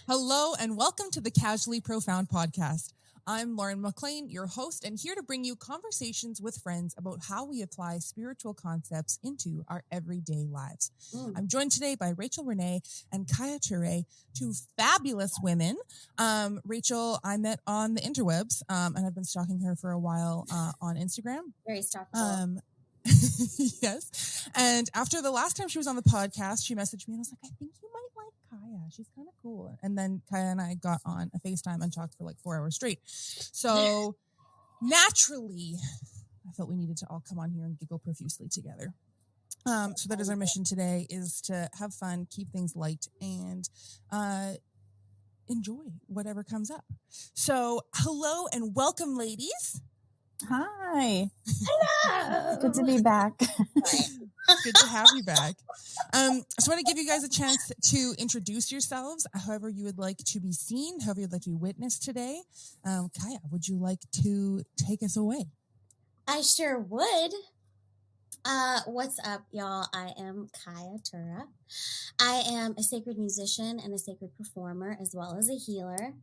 Hello and welcome to the Casually Profound podcast. I'm Lauren McLean, your host, and here to bring you conversations with friends about how we apply spiritual concepts into our everyday lives. I'm joined today by Rachel, Renee, and Kaiia Turre, two fabulous women. Rachel, I met on the interwebs, and I've been stalking her for a while on Instagram. Very stalkable. Yes. And after the last time she was on the podcast, she messaged me and I was like, I think you might like Kaiia. She's kind of cool. And then Kaiia and I got on a FaceTime and talked for like 4 hours straight. So naturally, I felt we needed to all come on here and giggle profusely together. So that is our mission today, is to have fun, keep things light, and enjoy whatever comes up. So hello and welcome, ladies. Hi. Hello. Good to be back. Good to have you back. So I want to give you guys a chance to introduce yourselves, however you would like to be seen, however you'd like to be witnessed today. Kaiia, would you like to take us away? I sure would. What's up, y'all? I am Kaiia Turre. I am a sacred musician and a sacred performer, as well as a healer.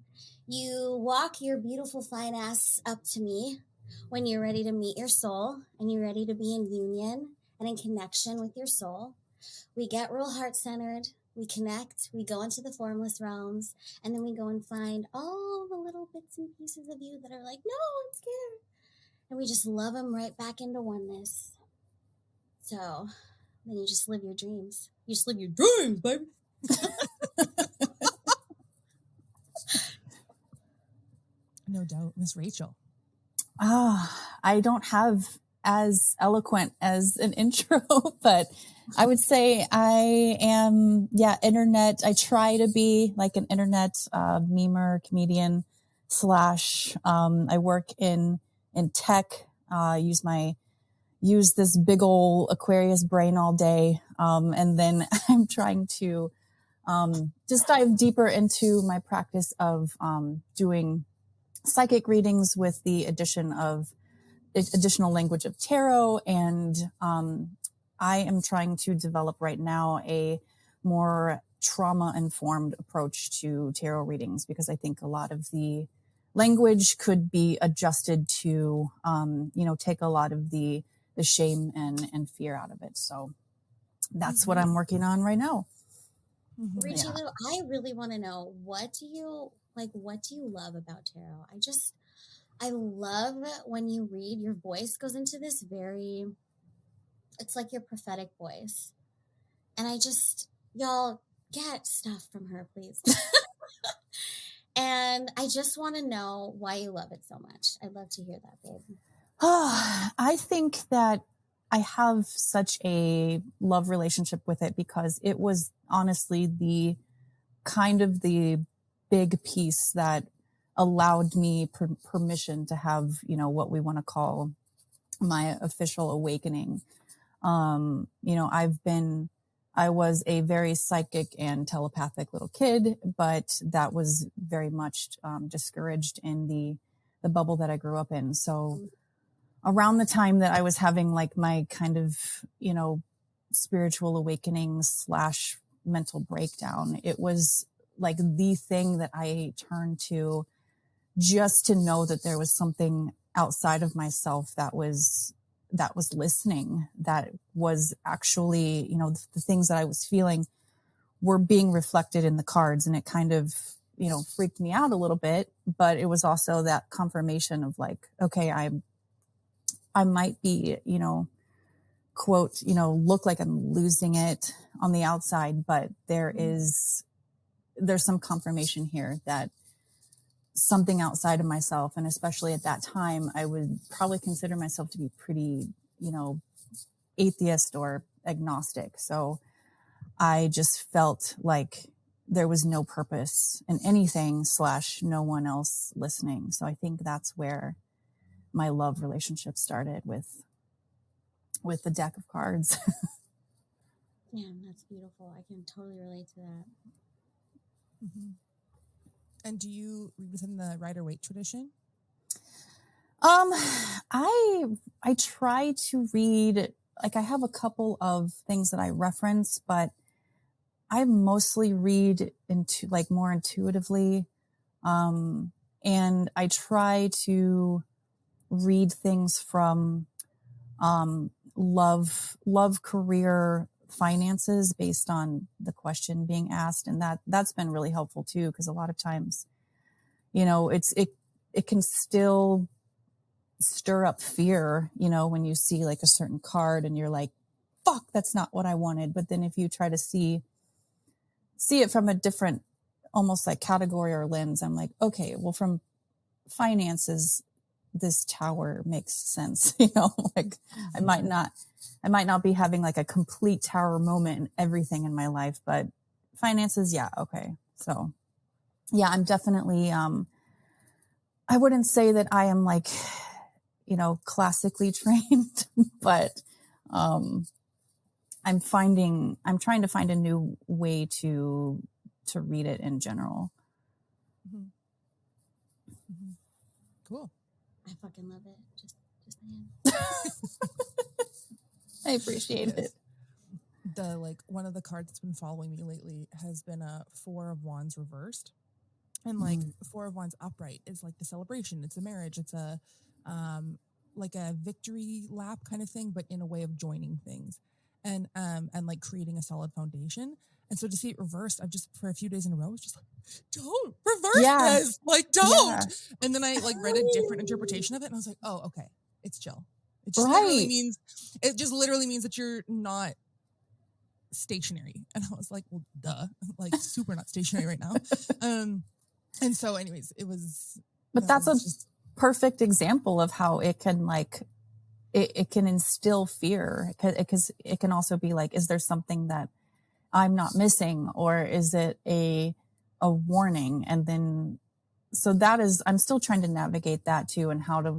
You walk your beautiful fine ass up to me when you're ready to meet your soul and you're ready to be in union and in connection with your soul. We get real heart-centered, we connect, we go into the formless realms, and then we go and find all the little bits and pieces of you that are like, no, I'm scared. And we just love them right back into oneness. So then you just live your dreams. You just live your dreams, baby. No doubt, Miss Rachel. I don't have as eloquent as an intro, but I would say I am, internet. I try to be like an internet memer, comedian / I work in tech, use this big old Aquarius brain all day. And then I'm trying to just dive deeper into my practice of doing psychic readings with the additional language of tarot. And I am trying to develop right now a more trauma-informed approach to tarot readings, because I think a lot of the language could be adjusted to, take a lot of the shame and fear out of it. So that's what I'm working on right now. Rachel, I really want to know, what do you love about tarot? I love when you read, your voice goes into this it's like your prophetic voice. And y'all get stuff from her, please. And I just want to know why you love it so much. I'd love to hear that, babe. I think that I have such a love relationship with it because it was honestly the big piece that allowed me permission to have, what we want to call my official awakening. I was a very psychic and telepathic little kid, but that was very much discouraged in the bubble that I grew up in. So around the time that I was having like my kind of, spiritual awakening / mental breakdown, it was like the thing that I turned to just to know that there was something outside of myself that was listening, that was actually, the things that I was feeling were being reflected in the cards. And it kind of, freaked me out a little bit, but it was also that confirmation of like, okay, I might be, quote, look like I'm losing it on the outside, but there's some confirmation here that something outside of myself. And especially at that time, I would probably consider myself to be pretty, atheist or agnostic. So I just felt like there was no purpose in anything / no one else listening. So I think that's where my love relationship started, with the deck of cards. Damn, that's beautiful. I can totally relate to that. Mm-hmm. And do you read within the Rider-Waite tradition? I try to read, like I have a couple of things that I reference, but I mostly read into like more intuitively. And I try to read things from love, career, finances based on the question being asked. And that's been really helpful too, because a lot of times, it can still stir up fear, when you see like a certain card and you're like, fuck, that's not what I wanted. But then if you try to see it from a different, almost like category or lens, I'm like, okay, well, from finances, this tower makes sense. Like I might not be having like a complete tower moment in everything in my life, but finances, yeah. Okay. So yeah, I'm definitely, I wouldn't say that I am like, classically trained, but, I'm trying to find a new way to read it in general. Mm-hmm. Mm-hmm. Cool. I fucking love it. Just I appreciate it. The one of the cards that's been following me lately has been a Four of Wands reversed, and Four of Wands upright is like the celebration. It's a marriage. It's a like a victory lap kind of thing, but in a way of joining things, and like creating a solid foundation. And so to see it reversed, I've just for a few days in a row, it's just like, don't reverse this, don't. Yeah. And then I read a different interpretation of it, and I was like, oh, okay, it's chill. It just literally means that you're not stationary. And I was like, well, duh, super not stationary right now. And so anyways, it was, but that's a perfect example of how it can it can instill fear, because it can also be like, is there something that I'm not missing, or is it a warning? And then, so that is, I'm still trying to navigate that too, and how to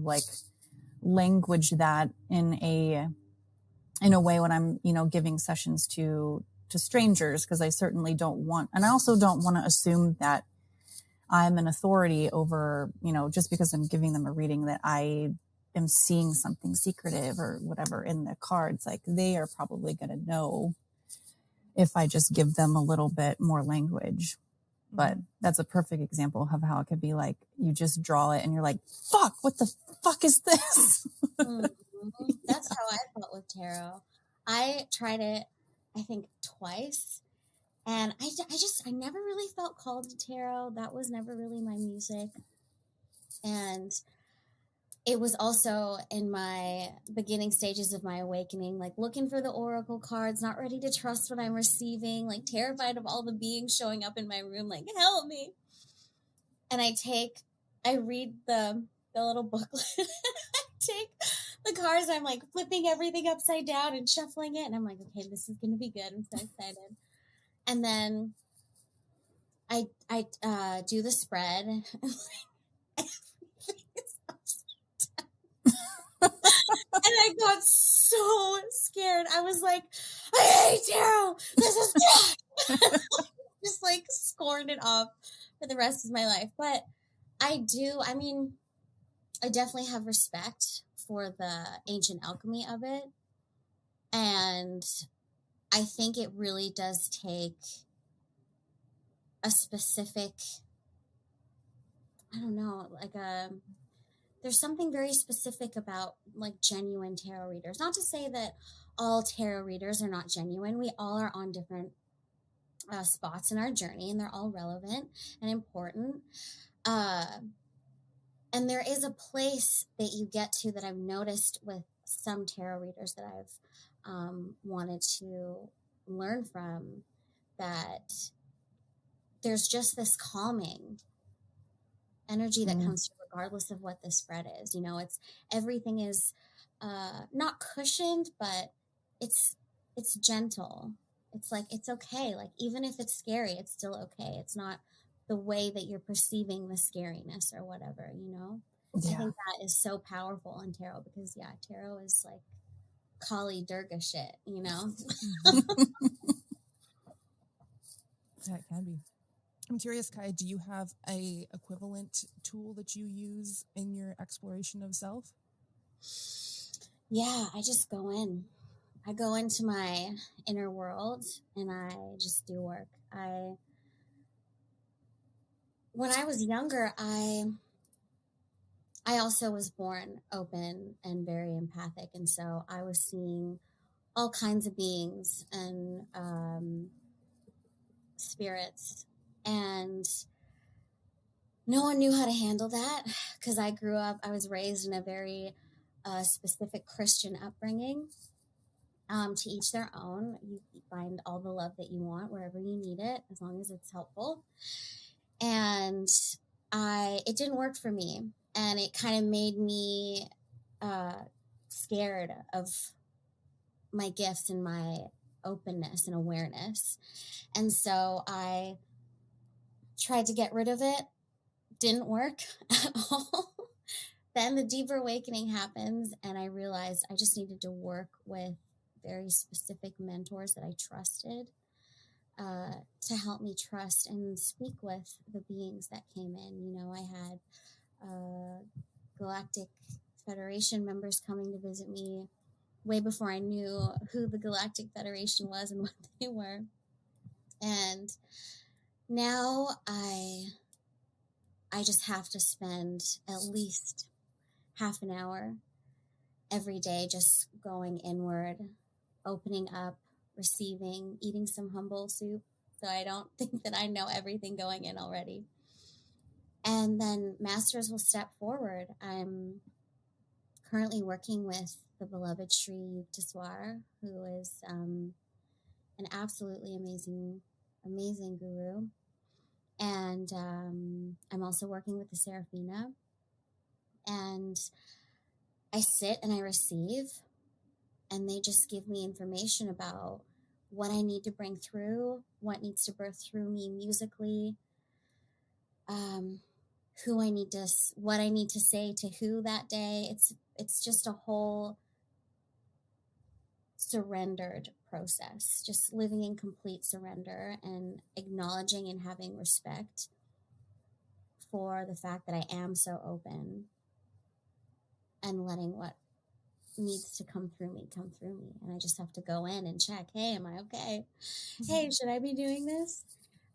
language that in a way when I'm, giving sessions to strangers, because I certainly don't want, and I also don't want to assume that I'm an authority over, just because I'm giving them a reading, that I am seeing something secretive or whatever in the cards. Like, they are probably going to know if I just give them a little bit more language. But that's a perfect example of how it could be like, you just draw it and you're like, fuck, what the fuck is this? That's how I felt with tarot. I tried it, I think, twice. And I never really felt called to tarot. That was never really my music. And it was also in my beginning stages of my awakening, looking for the oracle cards, not ready to trust what I'm receiving, terrified of all the beings showing up in my room, help me. And I read the little booklet. I take the cards, and I'm flipping everything upside down and shuffling it. And I'm like, okay, this is going to be good. I'm so excited. And then I do the spread. And I got so scared. I was like, I hate tarot. This is just scorned it off for the rest of my life. But I definitely have respect for the ancient alchemy of it. And I think it really does take a specific, I don't know, there's something very specific about genuine tarot readers. Not to say that all tarot readers are not genuine. We all are on different spots in our journey, and they're all relevant and important. And there is a place that you get to that I've noticed with some tarot readers that I've wanted to learn from, that there's just this calming energy that comes through regardless of what the spread is. It's everything is not cushioned, but it's gentle. It's it's okay. Even if it's scary, it's still okay. It's not the way that you're perceiving the scariness or whatever, Yeah. I think that is so powerful in tarot, because tarot is Kali Durga shit, Yeah, it can be. I'm curious, Kai, do you have a equivalent tool that you use in your exploration of self? Yeah, I just go in. I go into my inner world and I just do work. When I was younger, I also was born open and very empathic, and so I was seeing all kinds of beings and spirits, and no one knew how to handle that because I was raised in a very specific Christian upbringing. To each their own. You find all the love that you want wherever you need it, as long as it's helpful. And it didn't work for me, and it kind of made me scared of my gifts and my openness and awareness. And so I tried to get rid of it. Didn't work at all. Then the deeper awakening happens, and I realized I just needed to work with very specific mentors that I trusted to help me trust and speak with the beings that came in. You know, I had Galactic Federation members coming to visit me way before I knew who the Galactic Federation was and what they were. And now I just have to spend at least half an hour every day just going inward, opening up, receiving, eating some humble soup so I don't think that I know everything going in already. And then masters will step forward. I'm currently working with the beloved Sri Yukteswar, who is an absolutely amazing guru. And I'm also working with the Seraphina. And I sit and I receive, and they just give me information about what I need to bring through, what needs to birth through me musically, what I need to say to who that day. It's just a whole surrendered process, just living in complete surrender and acknowledging and having respect for the fact that I am so open and letting what needs to come through me. And I just have to go in and check, hey, am I okay? Hey, should I be doing this?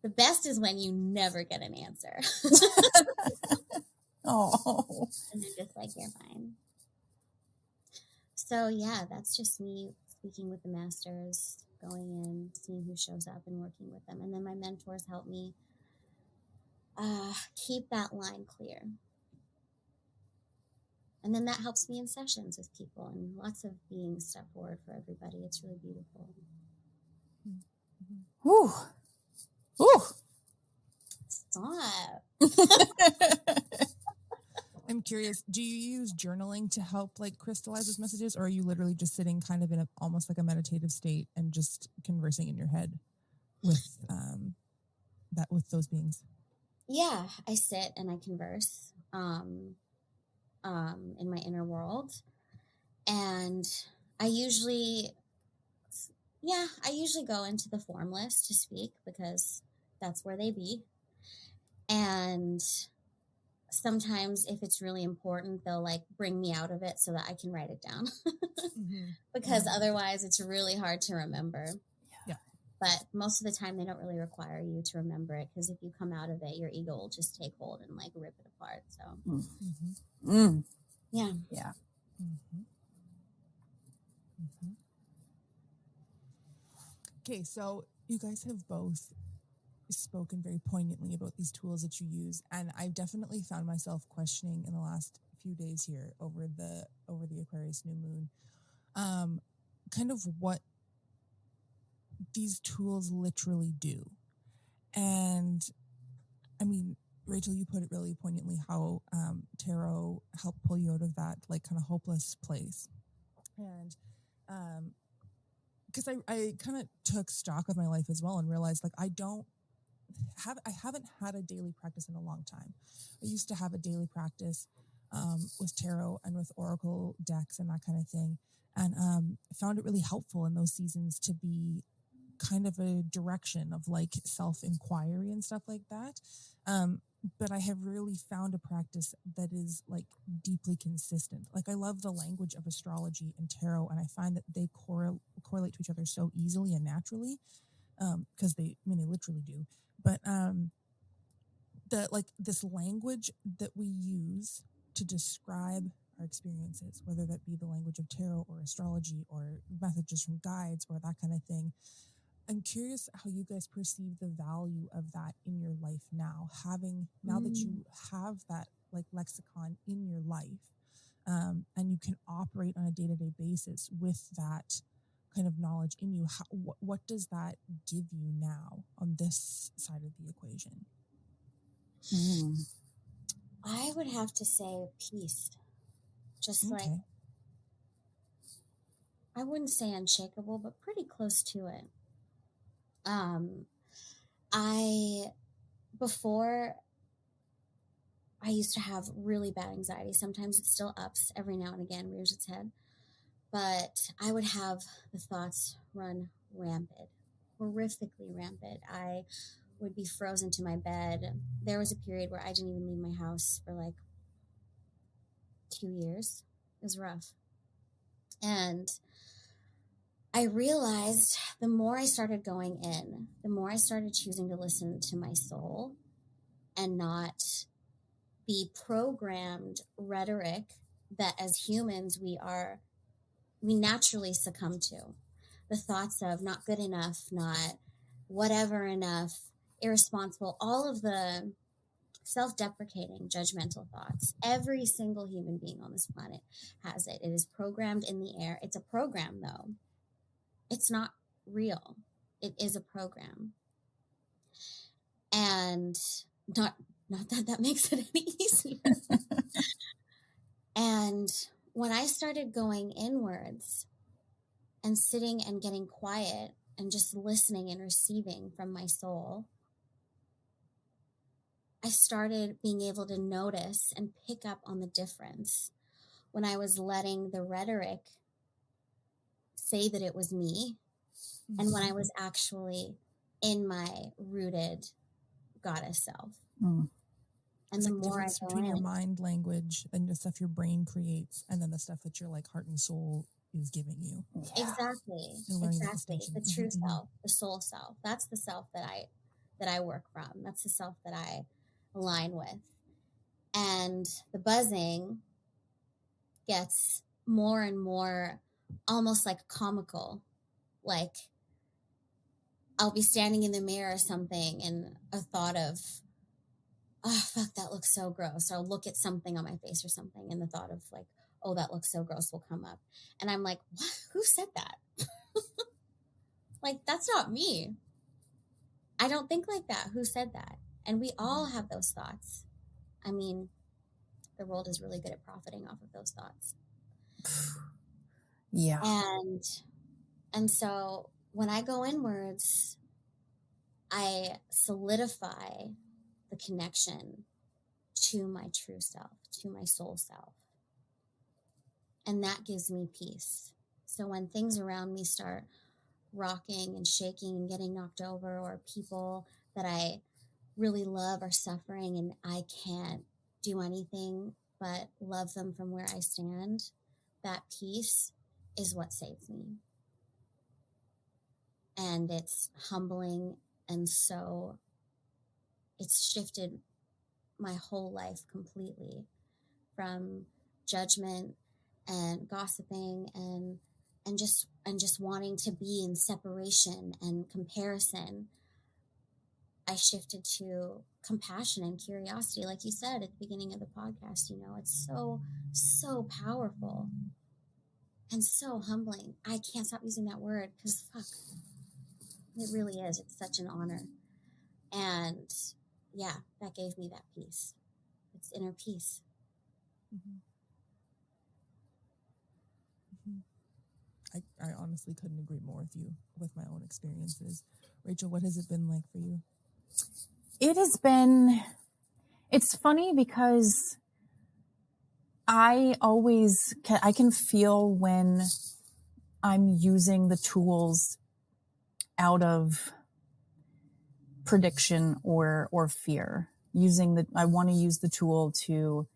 The best is when you never get an answer. Oh. And they're just like, you're fine. So yeah, that's just me speaking with the masters, going in, seeing who shows up and working with them. And then my mentors help me keep that line clear. And then that helps me in sessions with people, and lots of beings step forward for everybody. It's really beautiful. Whew. Whew. Stop. I'm curious, do you use journaling to help like crystallize those messages, or are you literally just sitting kind of in almost like a meditative state and just conversing in your head with with those beings? Yeah, I sit and I converse in my inner world, and I usually go into the formless to speak because that's where they be. And sometimes if it's really important, they'll like bring me out of it so that I can write it down. Because otherwise it's really hard to remember. Yeah. But most of the time they don't really require you to remember it, because if you come out of it, your ego will just take hold and like rip it apart. So yeah. Okay, so you guys have both spoken very poignantly about these tools that you use, and I've definitely found myself questioning in the last few days here over the Aquarius new moon, kind of what these tools literally do. And I mean, Rachel, you put it really poignantly how tarot helped pull you out of that like kind of hopeless place. And because I kind of took stock of my life as well and realized like I haven't had a daily practice in a long time. I used to have a daily practice with tarot and with oracle decks and that kind of thing, and found it really helpful in those seasons to be kind of a direction of like self-inquiry and stuff like that. but I have really found a practice that is like deeply consistent. Like I love the language of astrology and tarot, and I find that they correlate to each other so easily and naturally, because they literally do. But the like this language that we use to describe our experiences, whether that be the language of tarot or astrology or messages from guides or that kind of thing. I'm curious how you guys perceive the value of that in your life now, now that you have that like lexicon in your life, and you can operate on a day-to-day basis with that kind of knowledge in you. What does that give you now on this side of the equation? I would have to say peace. Just like, I wouldn't say unshakable, but pretty close to it. Before I used to have really bad anxiety. Sometimes it still ups every now and again, rears its head. But I would have the thoughts run rampant, horrifically rampant. I would be frozen to my bed. There was a period where I didn't even leave my house for like 2 years. It was rough. And I realized the more I started going in, the more I started choosing to listen to my soul and not the programmed rhetoric that as humans we naturally succumb to. The thoughts of not good enough, not whatever enough, irresponsible, all of the self-deprecating, judgmental thoughts. Every single human being on this planet has it. It is programmed in the air. It's a program, though. It's not real. It is a program. And not that makes it any easier. And when I started going inwards and sitting and getting quiet and just listening and receiving from my soul, I started being able to notice and pick up on the difference when I was letting the rhetoric say that it was me, and when I was actually in my rooted goddess self. And it's the like more I between your mind language and the stuff your brain creates, and then the stuff that your like heart and soul is giving you. Exactly. The true self, the soul self. That's the self that I work from. That's the self that I align with. And the buzzing gets more and more almost like comical. Like I'll be standing in the mirror or something and a thought of, oh, fuck, that looks so gross. Or I'll look at something on my face or something and the thought of like, oh, that looks so gross will come up. And I'm like, what? Who said that? Like, that's not me. I don't think like that. Who said that? And we all have those thoughts. I mean, the world is really good at profiting off of those thoughts. Yeah. And so when I go inwards, I solidify the connection to my true self, to my soul self. And that gives me peace. So when things around me start rocking and shaking and getting knocked over, or people that I really love are suffering and I can't do anything but love them from where I stand, that peace is what saves me. And it's humbling, and so it's shifted my whole life completely from judgment and gossiping and just wanting to be in separation and comparison. I shifted to compassion and curiosity, like you said at the beginning of the podcast. You know, it's so powerful and so humbling. I can't stop using that word because fuck, it really is. It's such an honor. And yeah, that gave me that peace. It's inner peace. I honestly couldn't agree more with you with my own experiences. Rachel, what has it been like for you? It's funny because I can feel when I'm using the tools out of prediction or fear. I want to use the tool to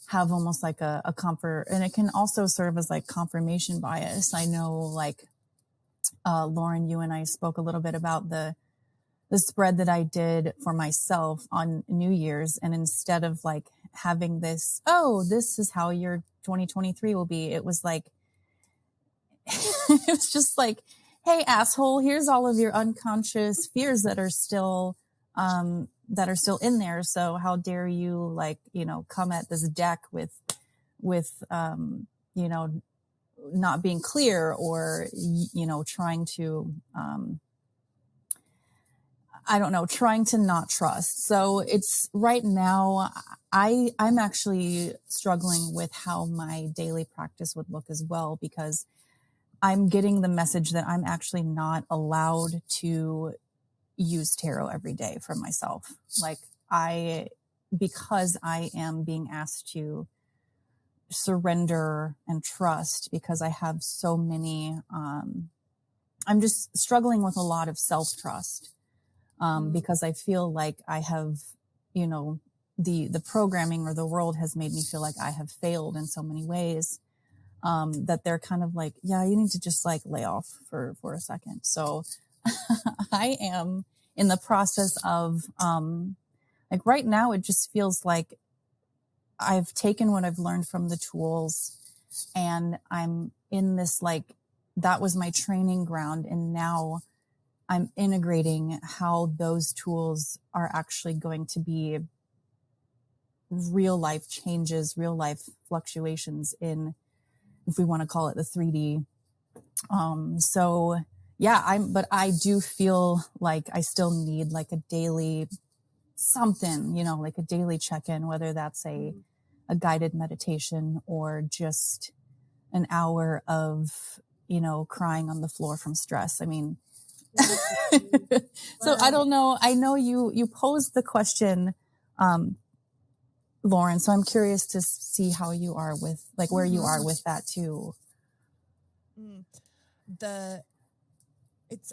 have almost like a comfort, and it can also serve as like confirmation bias. I know, like, Lauren, you and I spoke a little bit about the spread that I did for myself on New Year's. And instead of like having this, oh, this is how your 2023 will be, it was like, it was just like, hey, asshole, here's all of your unconscious fears that are still in there. So how dare you, like, you know, come at this deck with, you know, not being clear, or, you know, trying to, I don't know, trying to not trust. So it's right now, I'm actually struggling with how my daily practice would look as well, because I'm getting the message that I'm actually not allowed to use tarot every day for myself. Like, because I am being asked to surrender and trust, because I have so many, I'm just struggling with a lot of self-trust. Because I feel like I have, you know, the programming or the world has made me feel like I have failed in so many ways, that they're kind of like, yeah, you need to just like lay off for a second. So I am in the process of, like right now, it just feels like I've taken what I've learned from the tools, and I'm in this, like, that was my training ground. And now I'm integrating how those tools are actually going to be real life changes, real life fluctuations in, if we want to call it, the 3D. So yeah, but I do feel like I still need like a daily something, you know, like a daily check-in, whether that's a guided meditation or just an hour of, you know, crying on the floor from stress. I mean, so I don't know. I know you posed the question, Lauren, so I'm curious to see how you are with, like, where you are with that too.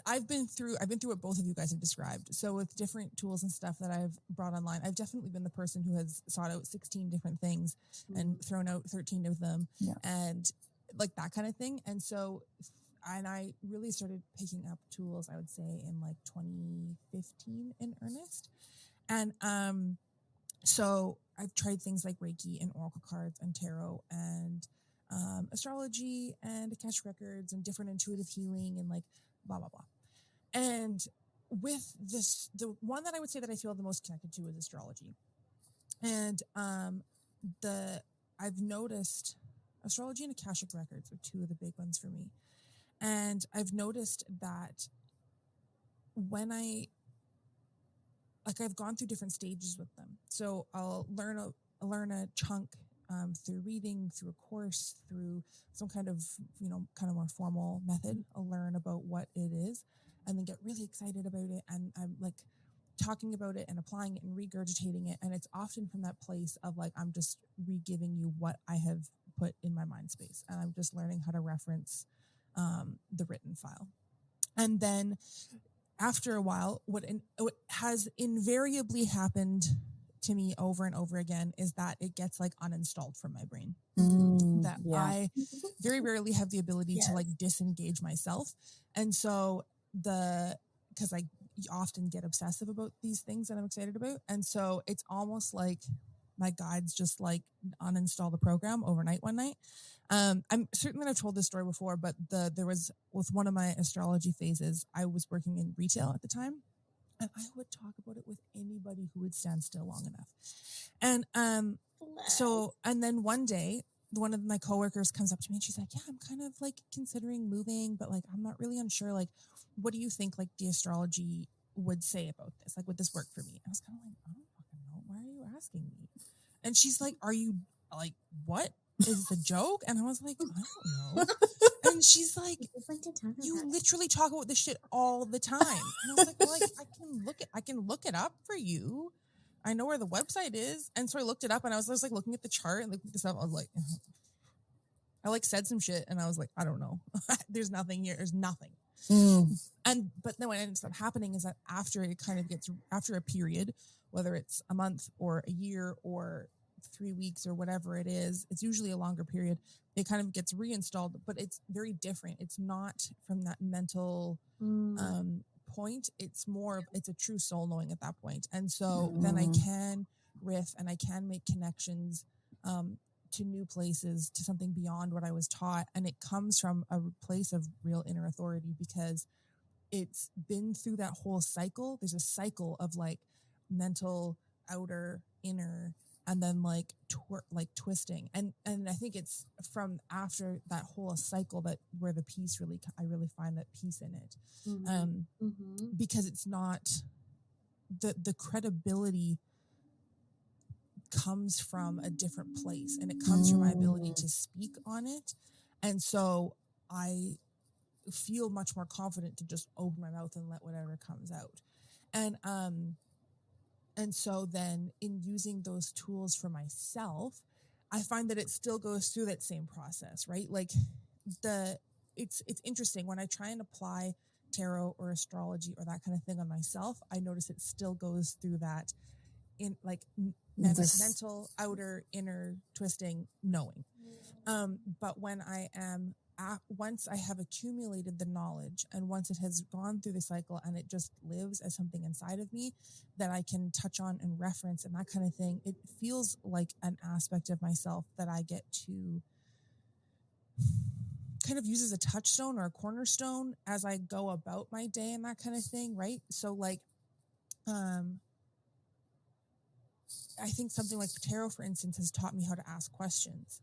I've been through what both of you guys have described. So with different tools and stuff that I've brought online, I've definitely been the person who has sought out 16 different things and thrown out 13 of them, and like that kind of thing. And so, and I really started picking up tools, I would say, in like 2015 in earnest. And so I've tried things like Reiki and Oracle cards and tarot and astrology and Akashic records and different intuitive healing and like blah, blah, blah. And with this, the one that I would say that I feel the most connected to is astrology. And I've noticed astrology and Akashic records are two of the big ones for me. And I've noticed that when I've gone through different stages with them. So I'll learn a chunk through reading, through a course, through some kind of, you know, kind of more formal method. I'll learn about what it is and then get really excited about it. And I'm like talking about it and applying it and regurgitating it. And it's often from that place of like, I'm just re-giving you what I have put in my mind space. And I'm just learning how to reference the written file. And then after a while, what has invariably happened to me over and over again is that it gets like uninstalled from my brain. I very rarely have the ability to like disengage myself. And so because I often get obsessive about these things that I'm excited about. And so it's almost like my guides just like uninstall the program overnight one night. I'm certain that I've told this story before, but there was, with one of my astrology phases, I was working in retail at the time, and I would talk about it with anybody who would stand still long enough. And and then one day, one of my coworkers comes up to me and she's like, yeah, I'm kind of like considering moving, but like, I'm not really unsure. Like, what do you think like the astrology would say about this? Like, would this work for me? I was kind of like, I don't fucking know. Why are you asking me? And she's like, are you like, what? Is this a joke? And I was like, I don't know. And she's like, you literally talk about this shit all the time. And I was like, well, I can look it up for you. I know where the website is. And so I looked it up and I was like looking at the chart and looking this up. I was like, I like said some shit and I was like, I don't know. There's nothing here. There's nothing. But then what ends up happening is that after a period whether it's a month or a year or 3 weeks or whatever it is, it's usually a longer period. It kind of gets reinstalled, but it's very different. It's not from that mental point. It's more of, it's a true soul knowing at that point. And so then I can riff and I can make connections to new places, to something beyond what I was taught. And it comes from a place of real inner authority, because it's been through that whole cycle. There's a cycle of like mental, outer, inner, and then like twisting. And I think it's from after that whole cycle that where the peace really, I really find that peace in it. Because it's not the credibility comes from a different place, and it comes from my ability to speak on it. And so I feel much more confident to just open my mouth and let whatever comes out. And so then in using those tools for myself, I find that it still goes through that same process, right? Like it's interesting when I try and apply tarot or astrology or that kind of thing on myself, I notice it still goes through that in like mental, outer, inner twisting, knowing. But when I am once I have accumulated the knowledge, and once it has gone through the cycle and it just lives as something inside of me that I can touch on and reference and that kind of thing, it feels like an aspect of myself that I get to kind of use as a touchstone or a cornerstone as I go about my day and that kind of thing, right? So like, I think something like tarot, for instance, has taught me how to ask questions.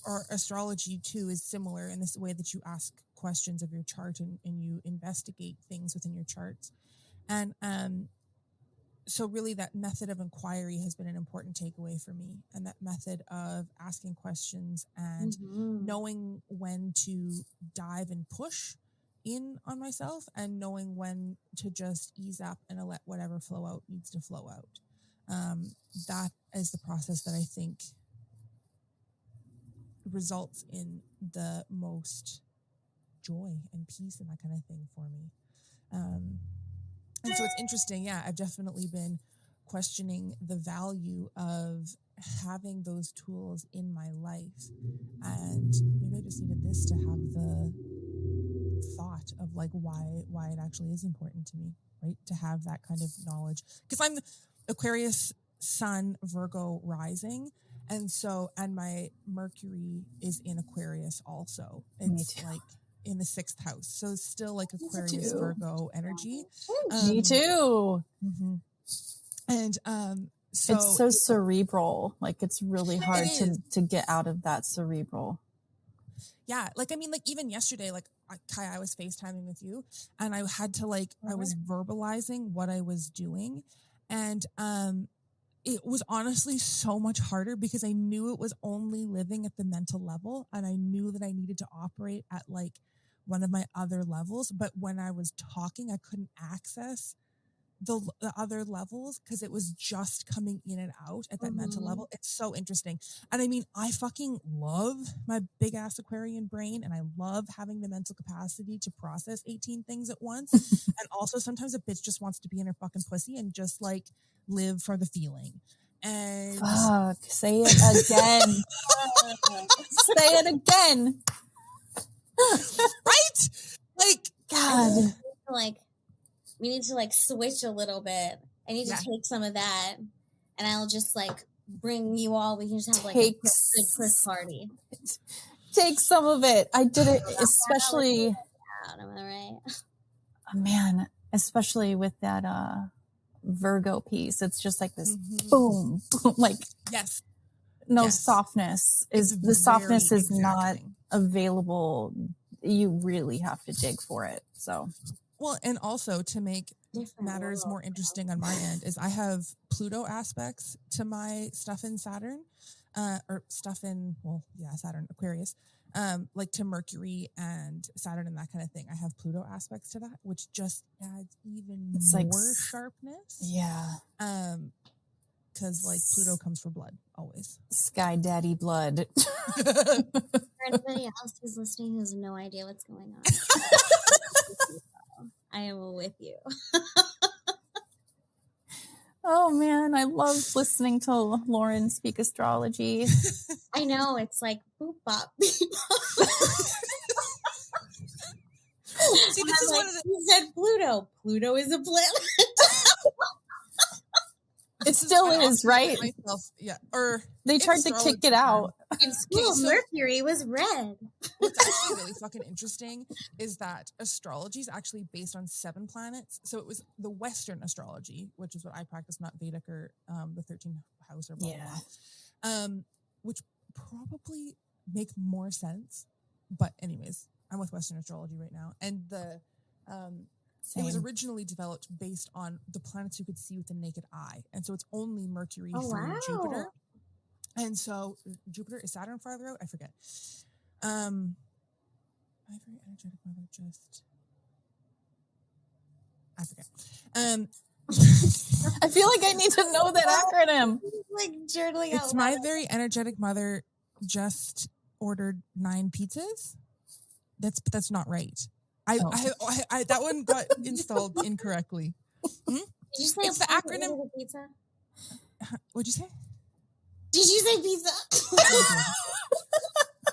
Or astrology too is similar in this way that you ask questions of your chart and you investigate things within your charts. And so really that method of inquiry has been an important takeaway for me, and that method of asking questions and knowing when to dive and push in on myself, and knowing when to just ease up and let whatever flow out needs to flow out. That is the process that I think results in the most joy and peace and that kind of thing for me. And so it's interesting. Yeah, I've definitely been questioning the value of having those tools in my life. And maybe I just needed this to have the thought of like why it actually is important to me, right? To have that kind of knowledge. Because I'm Aquarius Sun, Virgo rising. And so, and my Mercury is in Aquarius also. It's like in the 6th house. So it's still like Aquarius, Virgo energy. Me too. And so it's so cerebral. Like it's really hard to get out of that cerebral. Yeah. Like, I mean, like even yesterday, like Kaiia, I was FaceTiming with you and I had to like, I was verbalizing what I was doing. And, it was honestly so much harder because I knew it was only living at the mental level, and I knew that I needed to operate at like one of my other levels. But when I was talking, I couldn't access the other levels because it was just coming in and out at that mental level. It's so interesting. And I mean, I fucking love my big ass Aquarian brain, and I love having the mental capacity to process 18 things at once. And also sometimes a bitch just wants to be in her fucking pussy and just like live for the feeling. And fuck, say it again. Say it again. Right? Like, God. Like, we need to like switch a little bit. I need to take some of that, and I'll just like bring you all. We can just have like a good push party. Take some of it. I did it, especially. Am I right? Oh, man, especially with that Virgo piece. It's just like this boom, boom, like softness is the softness is not available. You really have to dig for it. So. Well, and also to make matters more interesting on my end is I have Pluto aspects to my stuff in Saturn, or stuff in, Saturn, Aquarius, like to Mercury and Saturn and that kind of thing. I have Pluto aspects to that, which just adds even more sharpness. Yeah. Because like Pluto comes for blood always. Sky Daddy blood. For anybody else who's listening who has no idea what's going on. I am with you. Oh man, I love listening to Lauren speak astrology. I know, it's like boop bop, beep bop. See, this is one of the. You said Pluto. Pluto is a planet. It still is, right? Myself, yeah. Or they tried to kick it out. In school, Mercury was red. What's actually really fucking interesting is that astrology is actually based on 7 planets. So it was the Western astrology, which is what I practice, not Vedic or the 13th house or blah, blah, blah. Which probably make more sense. But anyways, I'm with Western astrology right now. And it was originally developed based on the planets you could see with the naked eye. And so it's only Mercury through Jupiter. And so Jupiter, is Saturn farther out? I forget. My very energetic mother just... I forget. I feel like I need to know that acronym. Like journaling out. It's my very energetic mother just ordered 9 pizzas. That's not right. I that one got installed incorrectly. Did you say it's the acronym? Pizza? What'd you say? Did you say pizza?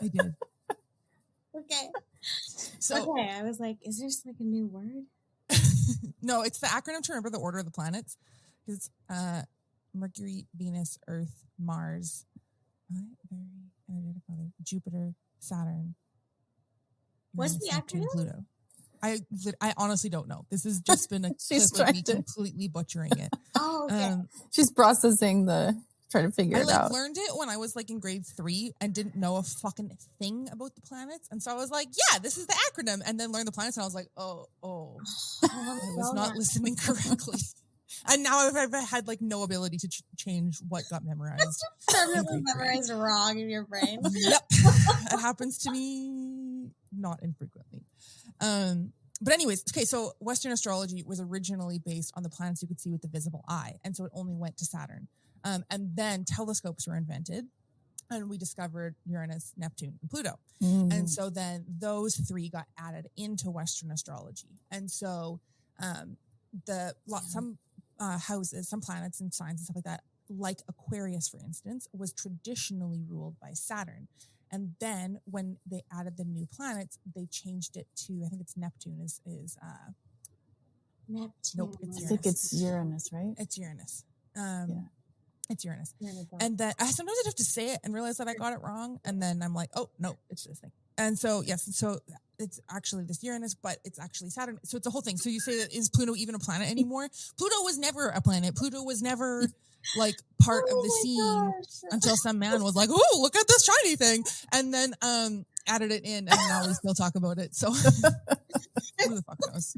I did. Okay. So okay, I was like, is there just like a new word? No, it's the acronym to remember the order of the planets. It's Mercury, Venus, Earth, Mars, my very energetic mother, Jupiter, Saturn. What's the acronym? Pluto. I honestly don't know. This has just been a She's clip of me completely butchering it. Oh, okay. She's processing trying to figure it out. I learned it when I was like in grade 3 and didn't know a fucking thing about the planets. And so I was like, yeah, this is the acronym. And then learned the planets and I was like, oh, I was not listening correctly. And now I've had like no ability to change what got memorized. Permanently memorized wrong in your brain. Yep. That happens to me not infrequently. But anyways, okay, so Western astrology was originally based on the planets you could see with the visible eye. And so it only went to Saturn. And then telescopes were invented and we discovered Uranus, Neptune, and Pluto. And so then those 3 got added into Western astrology. And so some houses, some planets and signs and stuff like that, like Aquarius, for instance, was traditionally ruled by Saturn. And then when they added the new planets, they changed it to, I think it's Neptune is Neptune. Nope, it's Uranus. I think it's Uranus, right? It's Uranus. Yeah. It's Uranus. And then sometimes I have to say it and realize that I got it wrong. And then I'm like, oh, no, it's this thing. And so, yes, so it's actually this Uranus, but it's actually Saturn. So it's a whole thing. So you say that, is Pluto even a planet anymore? Pluto was never a planet. Pluto was never like part of the scene until some man was like, oh, look at this shiny thing. And then added it in and now we still talk about it. So who the fuck knows?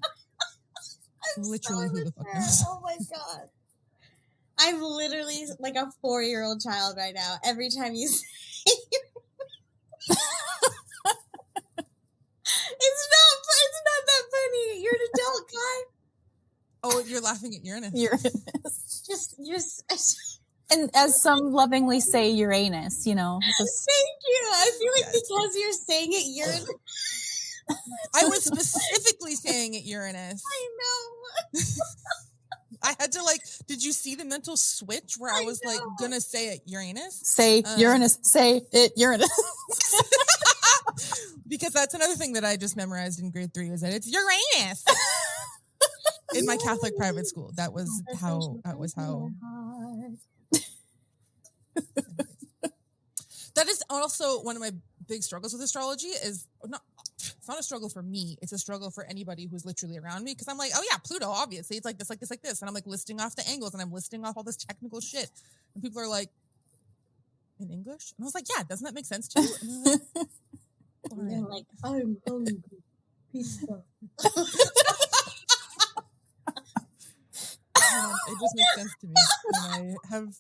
Literally who the fuck knows? Oh my God. I'm literally like a 4-year-old child right now. Every time you say it's not that funny. You're an adult, Kai. Oh, you're laughing at Uranus. Just and as some lovingly say, Uranus, you know. Just... Thank you. I feel like because you're saying it, Uranus. I was specifically saying it Uranus. I know. I had to did you see the mental switch where I was gonna say it Uranus? Say Uranus, say it Uranus. Because that's another thing that I just memorized in grade 3 was that it's Uranus. In my Catholic private school. That was how. That is also one of my big struggles with astrology it's not a struggle for me. It's a struggle for anybody who's literally around me. Because I'm like, oh yeah, Pluto, obviously. It's like this, like this, like this. And I'm like listing off the angles and I'm listing off all this technical shit. And people are like, in English? And I was like, yeah, doesn't that make sense to you? And they're like, I'm hungry. Pizza. It just makes sense to me. And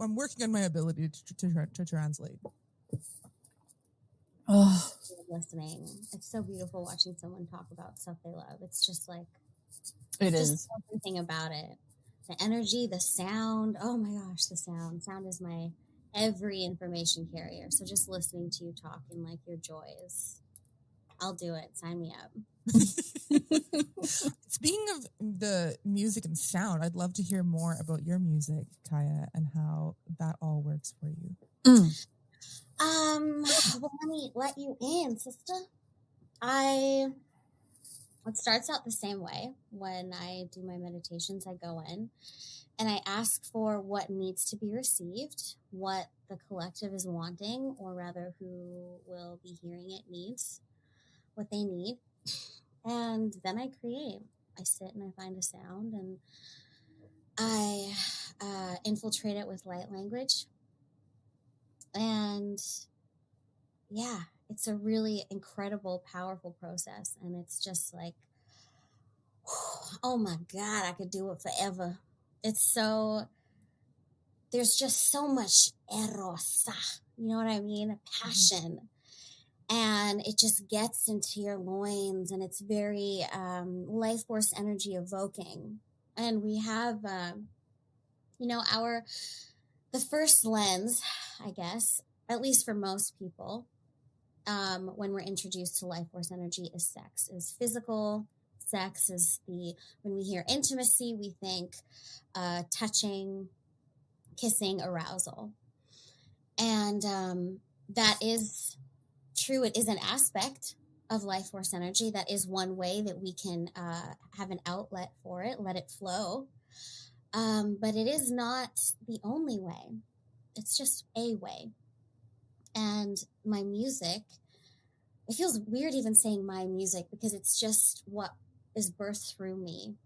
I'm working on my ability to translate. Oh, listening. It's so beautiful watching someone talk about stuff they love. It's just like it is everything about it. The energy, the sound. Oh my gosh, the sound. Sound is my every information carrier. So just listening to you talk and like your joys, I'll do it. Sign me up. Speaking of the music and sound, I'd love to hear more about your music, Kaiia, and how that all works for you. Well, let me let you in, sister. It starts out the same way. When I do my meditations, I go in and I ask for what needs to be received, what the collective is wanting, or rather who will be hearing it needs, what they need. And then I create. I sit and I find a sound and I infiltrate it with light language. And yeah, it's a really incredible, powerful process. And it's just like, oh my God, I could do it forever. There's just so much eros, you know what I mean? Passion. And it just gets into your loins and it's very life force energy evoking. And we have, the first lens, I guess, at least for most people, when we're introduced to life force energy is sex, is physical. Sex is when we hear intimacy, we think touching, kissing, arousal. And that is true. It is an aspect of life force energy. That is one way that we can have an outlet for it, let it flow. But it is not the only way. It's just a way. And my music, it feels weird even saying my music because it's just what is birthed through me.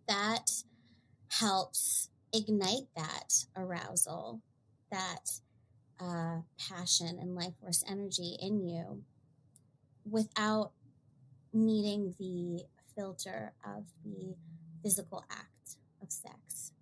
That helps ignite that arousal, that passion and life force energy in you without needing the filter of the physical act of sex.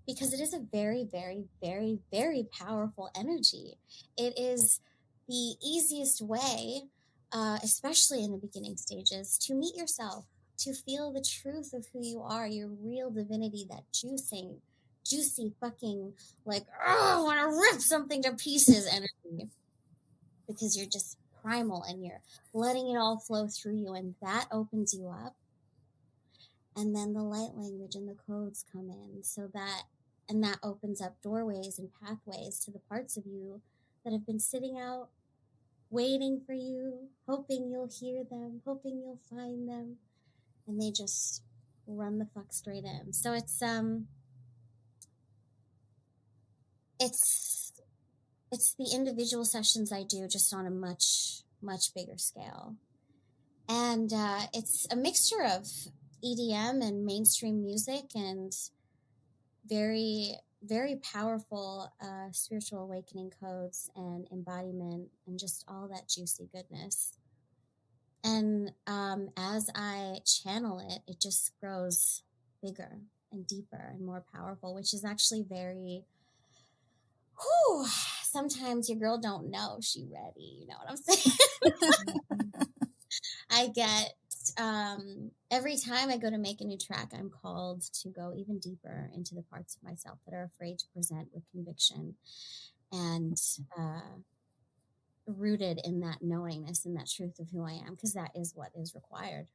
Because it is a very, very, very, very powerful energy. It is the easiest way, especially in the beginning stages, to meet yourself, to feel the truth of who you are, your real divinity, that juicy fucking, like, oh, I want to rip something to pieces energy. Because you're just primal and you're letting it all flow through you, and that opens you up. And then the light language and the codes come in, and that opens up doorways and pathways to the parts of you that have been sitting out, waiting for you, hoping you'll hear them, hoping you'll find them, and they just run the fuck straight in. So it's the individual sessions I do just on a much, much bigger scale. And it's a mixture of EDM and mainstream music and very, very powerful spiritual awakening codes and embodiment and just all that juicy goodness. And as I channel it, it just grows bigger and deeper and more powerful, which is actually very, sometimes your girl don't know she ready. You know what I'm saying? I get, every time I go to make a new track, I'm called to go even deeper into the parts of myself that are afraid to present with conviction and rooted in that knowingness and that truth of who I am, because that is what is required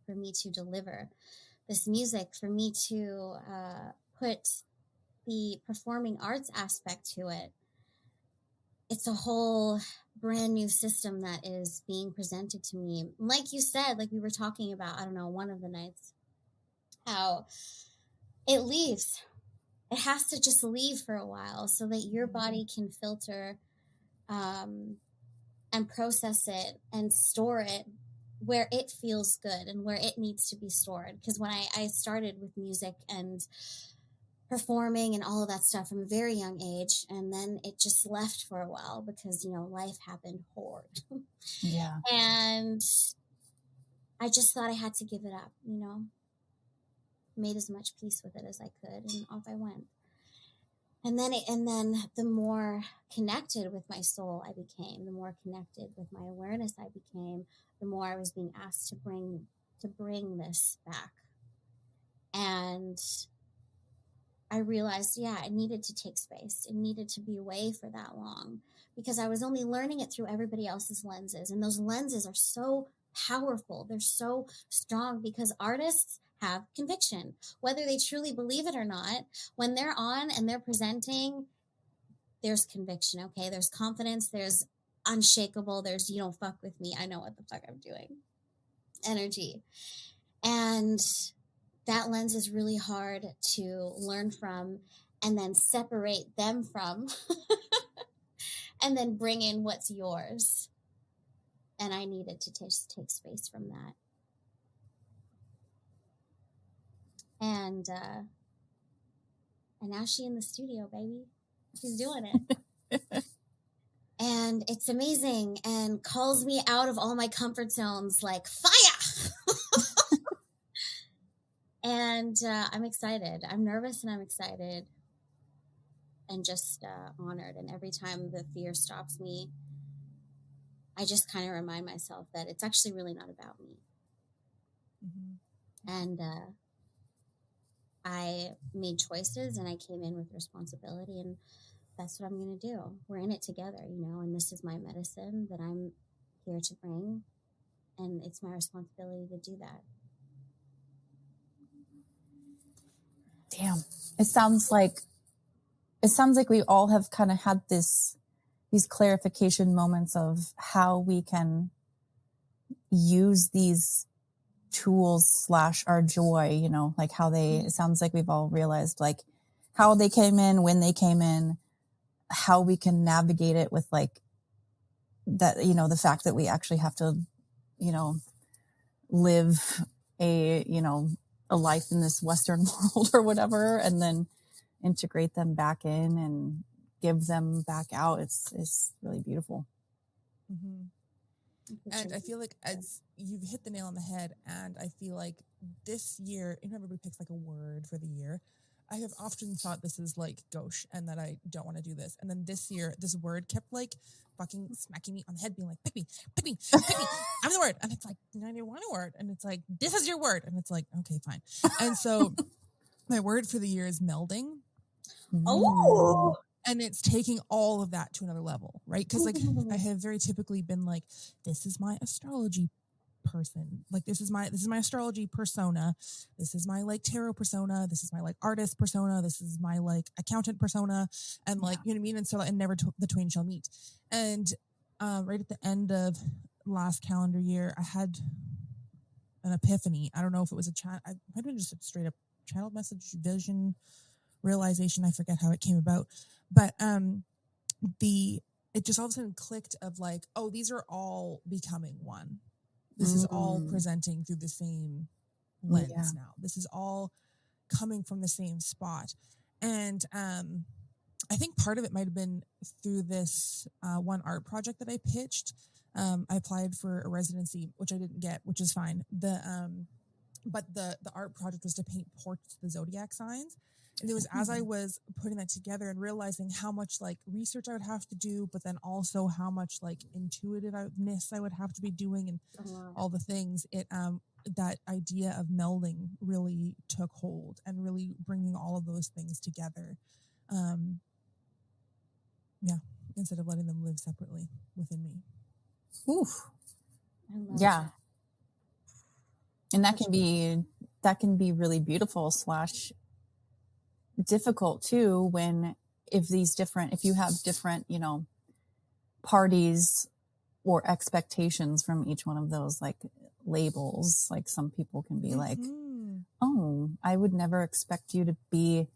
for me to deliver this music, for me to put the performing arts aspect to it. It's a whole brand new system that is being presented to me. Like you said, like we were talking about, I don't know, one of the nights, how it leaves. It has to just leave for a while so that your body can filter and process it and store it where it feels good and where it needs to be stored. Because when I started with music and performing and all of that stuff from a very young age, and then it just left for a while because, life happened hard. Yeah. And I just thought I had to give it up, made as much peace with it as I could, and off I went. And then the more connected with my soul I became, the more connected with my awareness I became, the more I was being asked to bring this back. And I realized, yeah, it needed to take space. It needed to be away for that long because I was only learning it through everybody else's lenses. And those lenses are so powerful. They're so strong because artists have conviction, whether they truly believe it or not. When they're on and they're presenting, there's conviction, okay? There's confidence, there's unshakable, there's you don't fuck with me, I know what the fuck I'm doing energy. And that lens is really hard to learn from and then separate them from and then bring in what's yours. And I needed to take space from that. And now she's in the studio, baby. She's doing it. And it's amazing and calls me out of all my comfort zones like fire. And I'm excited. I'm nervous and I'm excited and just honored. And every time the fear stops me, I just kind of remind myself that it's actually really not about me. Mm-hmm. And I made choices and I came in with responsibility, and that's what I'm going to do. We're in it together, and this is my medicine that I'm here to bring, and it's my responsibility to do that. Damn. It sounds like we all have kind of had these clarification moments of how we can use these tools / our joy, like how it sounds like we've all realized like how they came in, when they came in, how we can navigate it with like that, the fact that we actually have to, live a life in this Western world or whatever, and then integrate them back in and give them back out. It's really beautiful. Mm-hmm. And I feel like as you've hit the nail on the head, and I feel like this year, everybody picks like a word for the year. I have often thought this is like gauche and that I don't want to do this. And then this year, this word kept like fucking smacking me on the head, being like, pick me, I'm the word. And it's like, I don't want a word. And it's like, this is your word. And it's like, okay, fine. And so my word for the year is melding. Oh. And it's taking all of that to another level, right? Because like I have very typically been like, this is my astrology person. Like this is my astrology persona. This is my like tarot persona. This is my like artist persona. This is my like accountant persona. And like, you know what I mean? And so and never the twain shall meet. And right at the end of last calendar year, I had an epiphany. I don't know if it was a chat. I might have been just a straight up channel message, vision, realization. I forget how it came about, but it just all of a sudden clicked of like, oh, these are all becoming one. This is all presenting through the same lens now. This is all coming from the same spot. And I think part of it might have been through this one art project that I pitched. I applied for a residency, which I didn't get, which is fine. But the art project was to paint portraits of the zodiac signs. And it was as I was putting that together and realizing how much like research I would have to do, but then also how much like intuitiveness I would have to be doing and all the things, that idea of melding really took hold and really bringing all of those things together. Instead of letting them live separately within me. Oof. Yeah. And that can be really beautiful / difficult too if you have different, parties or expectations from each one of those like labels. Like some people can be like, oh, I would never expect you to be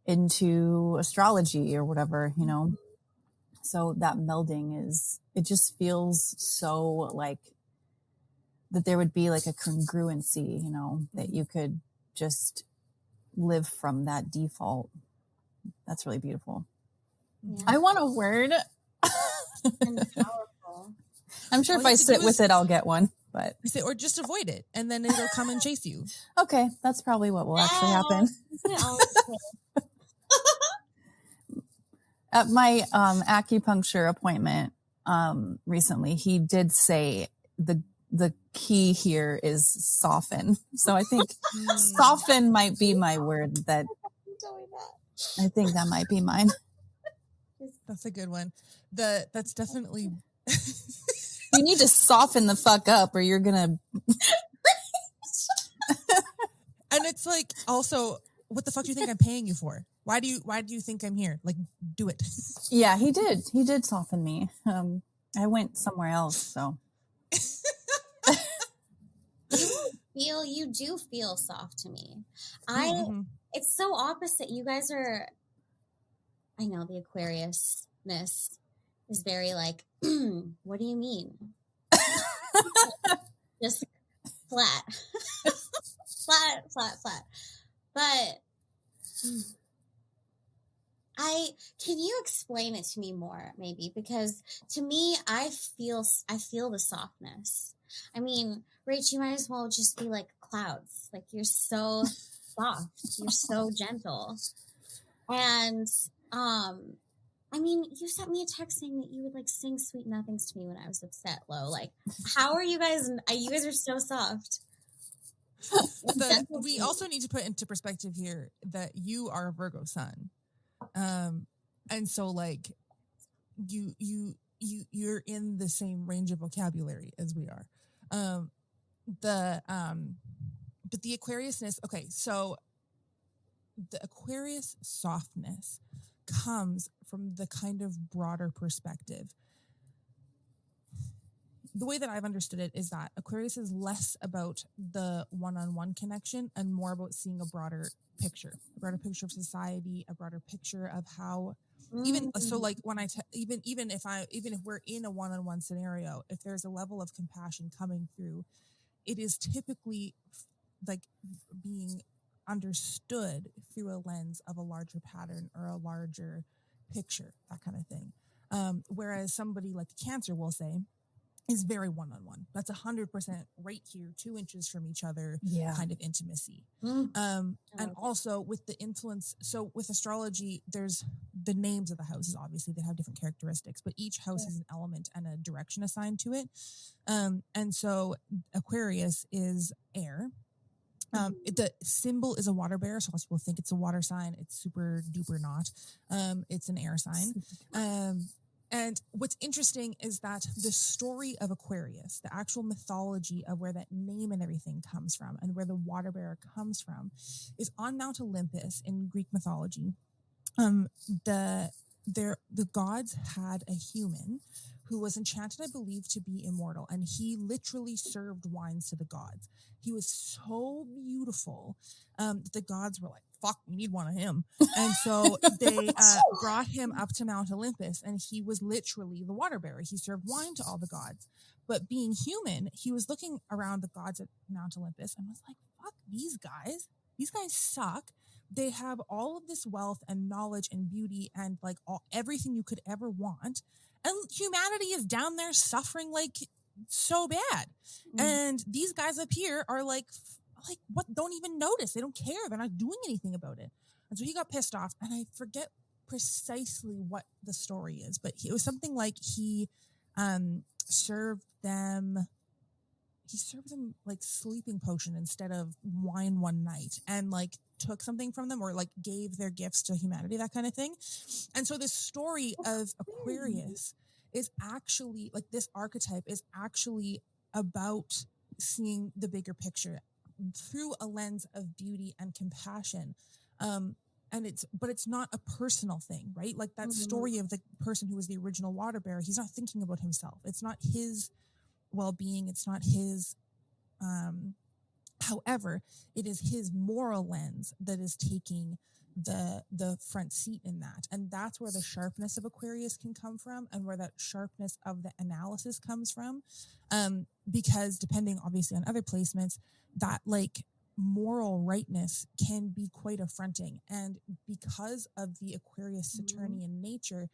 into astrology or whatever, So that melding it just feels so like that there would be like a congruency, that you could just live from that default. That's really beautiful. Yeah. I want a word. Powerful. I'm sure if I sit with it, I'll get one. But or just avoid it, and then it'll come and chase you. Okay, that's probably what will actually happen. At my acupuncture appointment recently, he did say the key here is soften. So I think soften might be my word that I think that might be mine. That's a good one. That's definitely. You need to soften the fuck up or you're going to. And it's like, also, what the fuck do you think I'm paying you for? Why do you think I'm here? Like, do it. Yeah, he did. He did soften me. I went somewhere else, so. You do feel soft to me. Mm-hmm. It's so opposite. You guys are, I know the Aquarius-ness is very like, what do you mean? Just flat. flat. But can you explain it to me more, maybe? Because to me, I feel the softness. I mean, Rach, you might as well just be like clouds. Like, you're so soft, you're so gentle, and I mean, you sent me a text saying that you would like sing sweet nothings to me when I was upset, low. Like, how are you guys? You guys are so soft. We also need to put into perspective here that you are a Virgo sun, and so like you're in the same range of vocabulary as we are. But the Aquariusness. Okay, so the Aquarius softness comes from the kind of broader perspective. The way that I've understood it is that Aquarius is less about the one-on-one connection and more about seeing a broader picture of society, a broader picture of how, even so, like when even if we're in a one-on-one scenario, if there's a level of compassion coming through, it is typically like being understood through a lens of a larger pattern or a larger picture, that kind of thing. Whereas somebody like Cancer will say, is very one-on-one. That's 100% right here, 2 inches from each other, kind of intimacy. And also with the influence, so with astrology, there's the names of the houses, obviously they have different characteristics, but each house has an element and a direction assigned to it. And so Aquarius is air. The symbol is a water bearer, so most people think it's a water sign. It's super duper not. It's an air sign. And what's interesting is that the story of Aquarius, the actual mythology of where that name and everything comes from and where the water bearer comes from, is on Mount Olympus in Greek mythology. The gods had a human who was enchanted, I believe, to be immortal, and he literally served wines to the gods. He was so beautiful that the gods were like, fuck, we need one of him. And so they brought him up to Mount Olympus, and he was literally the water bearer. He served wine to all the gods. But being human, he was looking around the gods at Mount Olympus and was like, fuck these guys. These guys suck. They have all of this wealth and knowledge and beauty and like everything you could ever want. And humanity is down there suffering like so bad. And these guys up here are like what? Don't even notice. They don't care. They're not doing anything about it. And so he got pissed off. And I forget precisely what the story is, but it was something like he served them like sleeping potion instead of wine one night, and like took something from them or like gave their gifts to humanity, that kind of thing. And so this story of Aquarius is actually like, this archetype is actually about seeing the bigger picture through a lens of beauty and compassion. And it's not a personal thing, right? Like that story of the person who was the original water bearer, he's not thinking about himself. It's not his well-being. It's not his, however, it is his moral lens that is taking the front seat in that. And that's where the sharpness of Aquarius can come from, and where that sharpness of the analysis comes from. Because depending obviously on other placements, that like moral rightness can be quite affronting. And because of the Aquarius Saturnian nature,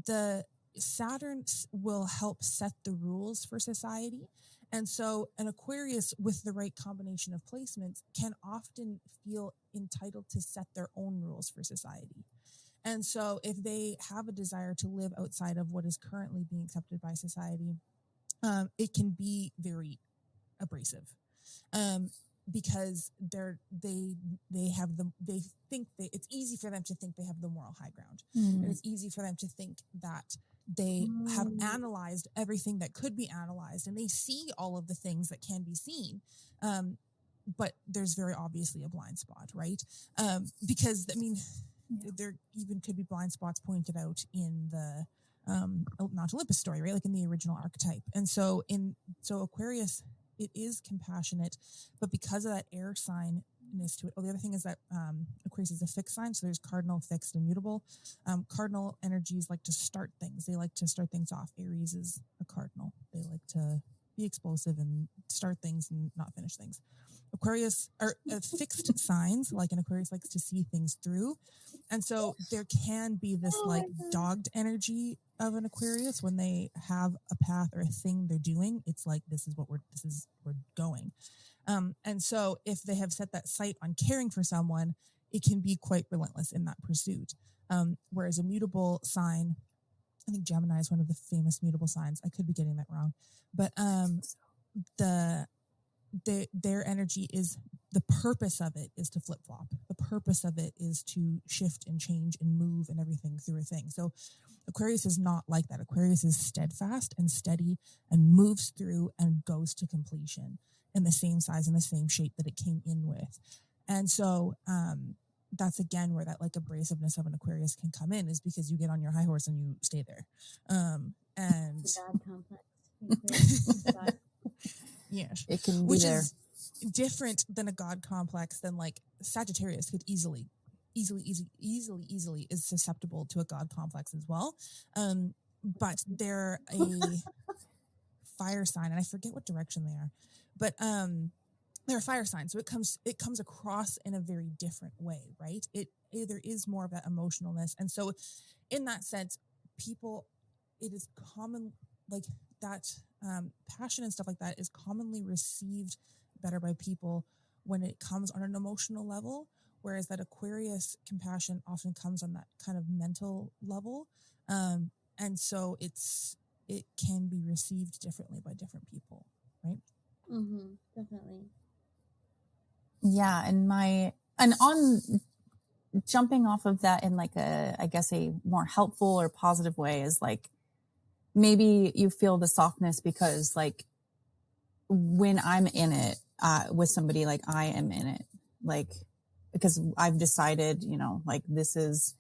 the Saturn will help set the rules for society. And so an Aquarius with the right combination of placements can often feel entitled to set their own rules for society. And so if they have a desire to live outside of what is currently being accepted by society, it can be very abrasive. because they think it's easy for them to think they have the moral high ground, and it's easy for them to think that they have analyzed everything that could be analyzed, and they see all of the things that can be seen. But there's very obviously a blind spot, right? Because I mean, there even could be blind spots pointed out in the Mount Olympus story, right? Like in the original archetype. And so Aquarius, it is compassionate, but because of that air signness to it. Oh, the other thing is that Aquarius is a fixed sign. So there's cardinal, fixed, and mutable. Cardinal energies like to start things. They like to start things off. Aries is a cardinal. They like to be explosive and start things and not finish things. Aquarius are fixed signs, like an Aquarius likes to see things through. And so there can be this like dogged energy of an Aquarius when they have a path or a thing they're doing. It's like, we're going. And so if they have set that sight on caring for someone, it can be quite relentless in that pursuit. Whereas a mutable sign, I think Gemini is one of the famous mutable signs. I could be getting that wrong, but their energy is, the purpose of it is to flip flop. The purpose of it is to shift and change and move and everything through a thing. So Aquarius is not like that. Aquarius is steadfast and steady and moves through and goes to completion in the same size and the same shape that it came in with. And so that's again where that like abrasiveness of an Aquarius can come in, is because you get on your high horse and you stay there. And God complex. God. Yes, it can be which there. is different than a God complex than like Sagittarius could easily is susceptible to a God complex as well. But they're a fire sign, and I forget what direction they are, but they're a fire sign, so it comes across in a very different way, right? There is more of that emotionalness, and so in that sense, it is common, like that passion and stuff like that is commonly received better by people when it comes on an emotional level, whereas that Aquarius compassion often comes on that kind of mental level, and so it can be received differently by different people, right? Definitely. Yeah, and on jumping off of that in like I guess a more helpful or positive way is like, maybe you feel the softness because like when I'm in it with somebody, like I am in it, like because I've decided, like this is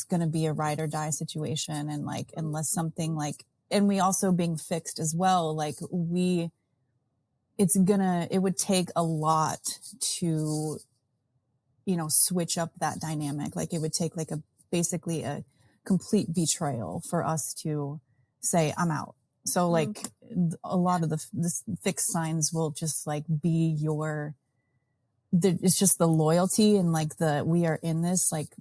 going to be a ride or die situation, and like unless something like, and we also being fixed as well, like it would take a lot to switch up that dynamic. Like it would take like basically a complete betrayal for us to say I'm out. So like a lot of the fixed signs will just like be it's just the loyalty and like we are in this, like,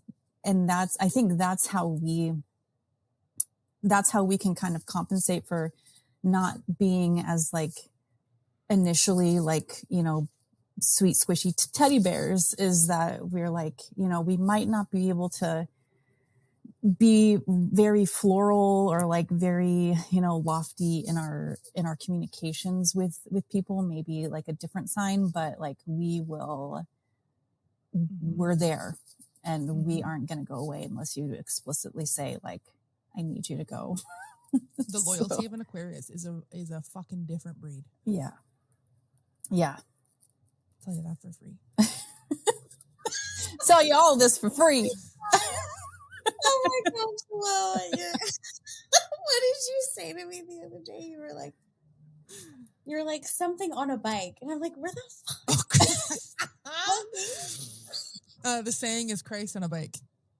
and I think that's how we can kind of compensate for not being as like initially like, sweet squishy teddy bears, is that we're like, we might not be able to be very floral or like very, lofty in our communications with people, maybe like a different sign, but like we're there, and we aren't going to go away unless you explicitly say like, I need you to go. The loyalty of an Aquarius is a fucking different breed. Yeah. I'll tell you that for free. Tell you all this for free. Oh my gosh, well, what did you say to me the other day? You're like something on a bike, and I'm like, where the fuck? The saying is Christ on a bike.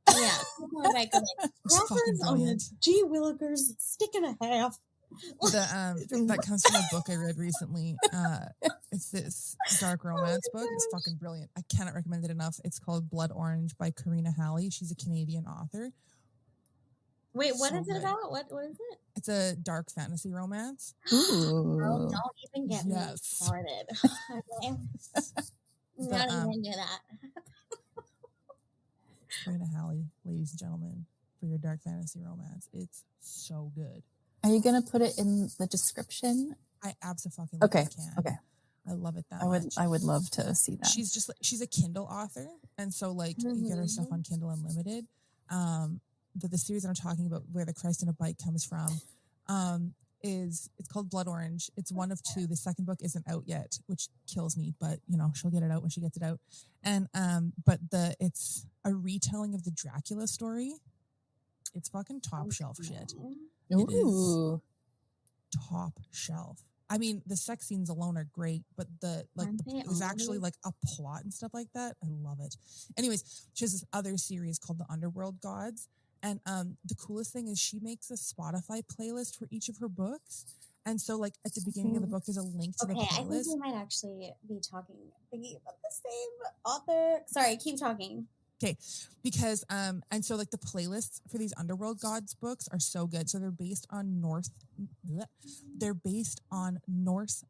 Yeah, on a bike. It's fucking brilliant. G Willikers, stick and a half. That comes from a book I read recently. It's this dark romance book. It's fucking brilliant. I cannot recommend it enough. It's called Blood Orange by Karina Halley. She's a Canadian author. Wait, what is it about? What is it? It's a dark fantasy romance. Ooh. Oh, don't even get me started. Okay. Not even do that. Karina Halley, ladies and gentlemen, for your dark fantasy romance. It's so good. Are you going to put it in the description? I absolutely can. Okay. I love it that much. I would love to see that. She's just she's a Kindle author, and so like you get her stuff on Kindle Unlimited. The series that I'm talking about, where the Christ in a Bike comes from, it's called Blood Orange. It's one of two. The second book isn't out yet, which kills me, but you know she'll get it out when she gets it out. And it's a retelling of the Dracula story. It's fucking top shelf shit. It is top shelf. I mean, the sex scenes alone are great, but there's actually like a plot and stuff like that. I love it. Anyways, she has this other series called The Underworld Gods. And the coolest thing is she makes a Spotify playlist for each of her books. And so like at the beginning of the book, there's a link to the playlist. I think we might actually be thinking about the same author. Sorry, keep talking. Okay, because and so like the playlists for these Underworld Gods books are so good. So they're based on Norse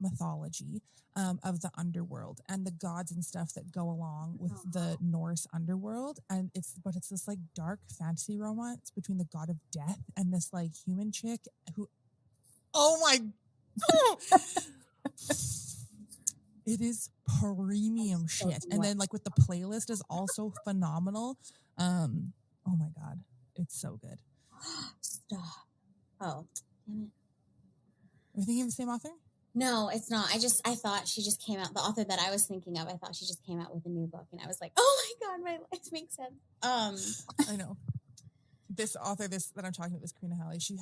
mythology of the underworld and the gods and stuff that go along with the Norse underworld. And it's this like dark fantasy romance between the god of death and this like human chick who, oh my. It is premium shit. And then like with the playlist is also phenomenal. Oh my God. It's so good. Stop. Oh, damn it. Are you thinking of the same author? No, it's not. I thought she just came out. The author that I was thinking of, I thought she just came out with a new book. And I was like, oh my God, my life makes sense. I know. This author, that I'm talking about, this Karina Halley, she's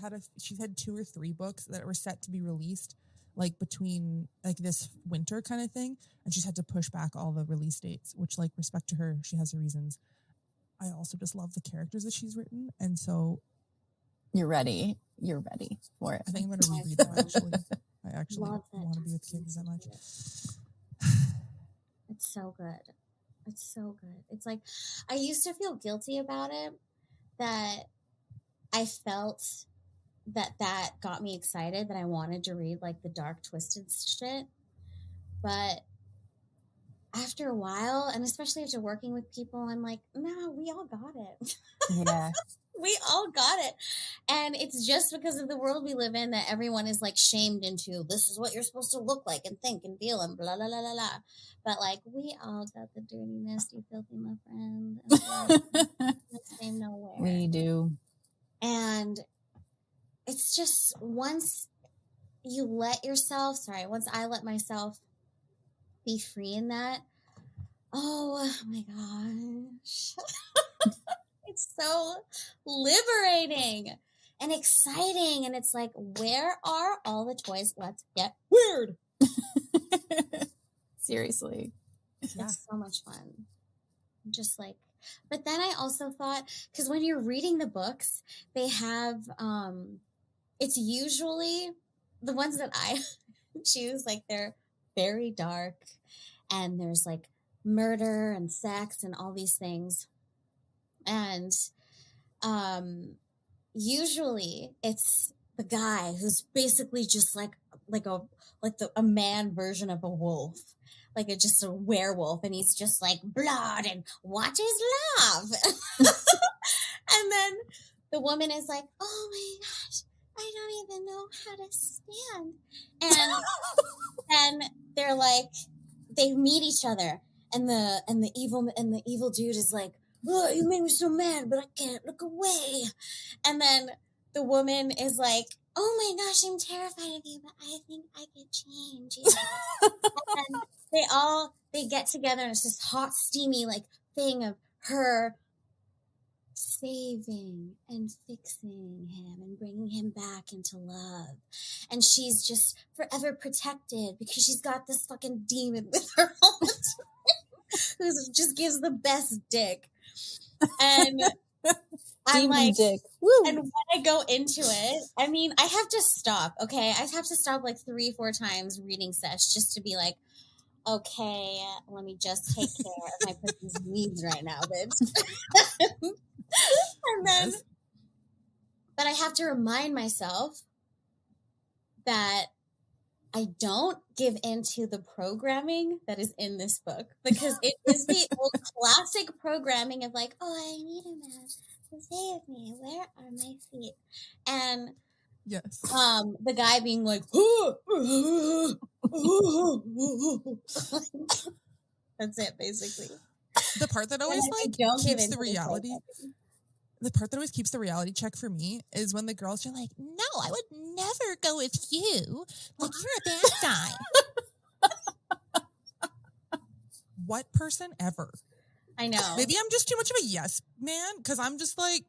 had 2 or 3 books that were set to be released like between like this winter kind of thing, and she's had to push back all the release dates, which like respect to her, she has her reasons. I also just love the characters that she's written, and so you're ready for it. I think I'm going to reread them actually. I actually want to be with kids that much. It's so good. It's so good. It's like I used to feel guilty about it, that I felt that got me excited, that I wanted to read like the dark twisted shit. But after a while, and especially after working with people, I'm like, no, we all got it. Yeah. We all got it. And it's just because of the world we live in that everyone is like shamed into, this is what you're supposed to look like and think and feel and blah, blah, blah, blah, blah. But like, we all got the dirty, nasty, filthy, my friend. This came nowhere. We do. And it's just once I let myself be free in that, oh my gosh. It's so liberating and exciting. And it's like, where are all the toys? Let's get weird. Seriously. Yeah. It's so much fun. Just like, but then I also thought, because when you're reading the books, they have, it's usually the ones that I choose, like they're very dark and there's like murder and sex and all these things. And usually it's the guy who's basically just like a man version of a wolf, like just a werewolf, and he's just like blood and what is love? And then the woman is like, oh my gosh, I don't even know how to stand. And then they're like, they meet each other, and the evil dude is like, oh, you made me so mad, but I can't look away. And then the woman is like, oh my gosh, I'm terrified of you, but I think I could change. You know? And they get together, and it's this hot, steamy like thing of her saving and fixing him and bringing him back into love. And she's just forever protected because she's got this fucking demon with her all the time who just gives the best dick. And I'm like, dick. Woo. And when I go into it, I mean, I have to stop, okay? I have to stop like 3-4 times reading sessions just to be like, okay, let me just take care of my person's needs right now, bitch. And then, but I have to remind myself that I don't give into the programming that is in this book, because it is the old classic programming of like, oh, I need a man to save me. Where are my feet? And Yes. The guy being like, that's it, basically. The part that always keeps the reality. The part that always keeps the reality check for me is when the girls are like, "No, I would never go with you. Like you're a bad guy." What person ever? I know. Maybe I'm just too much of a yes man because I'm just like,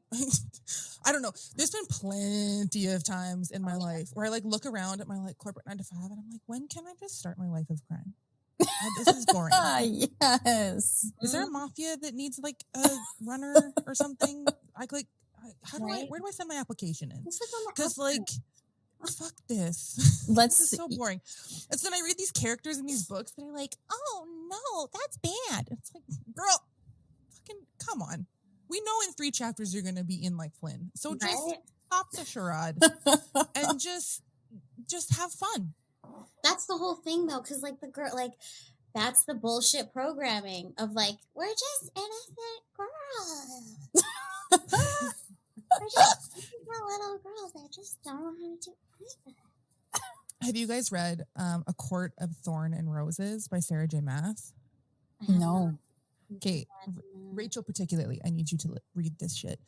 I don't know. There's been plenty of times in my life where I like look around at my like corporate 9 to 5 and I'm like, when can I just start my life of crime? This is boring. Yes. Is there a mafia that needs like a runner or something? Where do I send my application in? Because like, fuck this. This is so boring. And so then I read these characters in these books that are like, oh no, that's bad. It's like, girl, fucking come on. We know in 3 chapters you're gonna be in like Flynn. So just stop the charade and just have fun. That's the whole thing though, because like the girl, like that's the bullshit programming of like, we're just innocent girls. We're just little girls that just don't know how to do anything. Have you guys read A Court of Thorn and Roses by Sarah J. Maas? No. Okay, Rachel particularly, I need you to read this shit.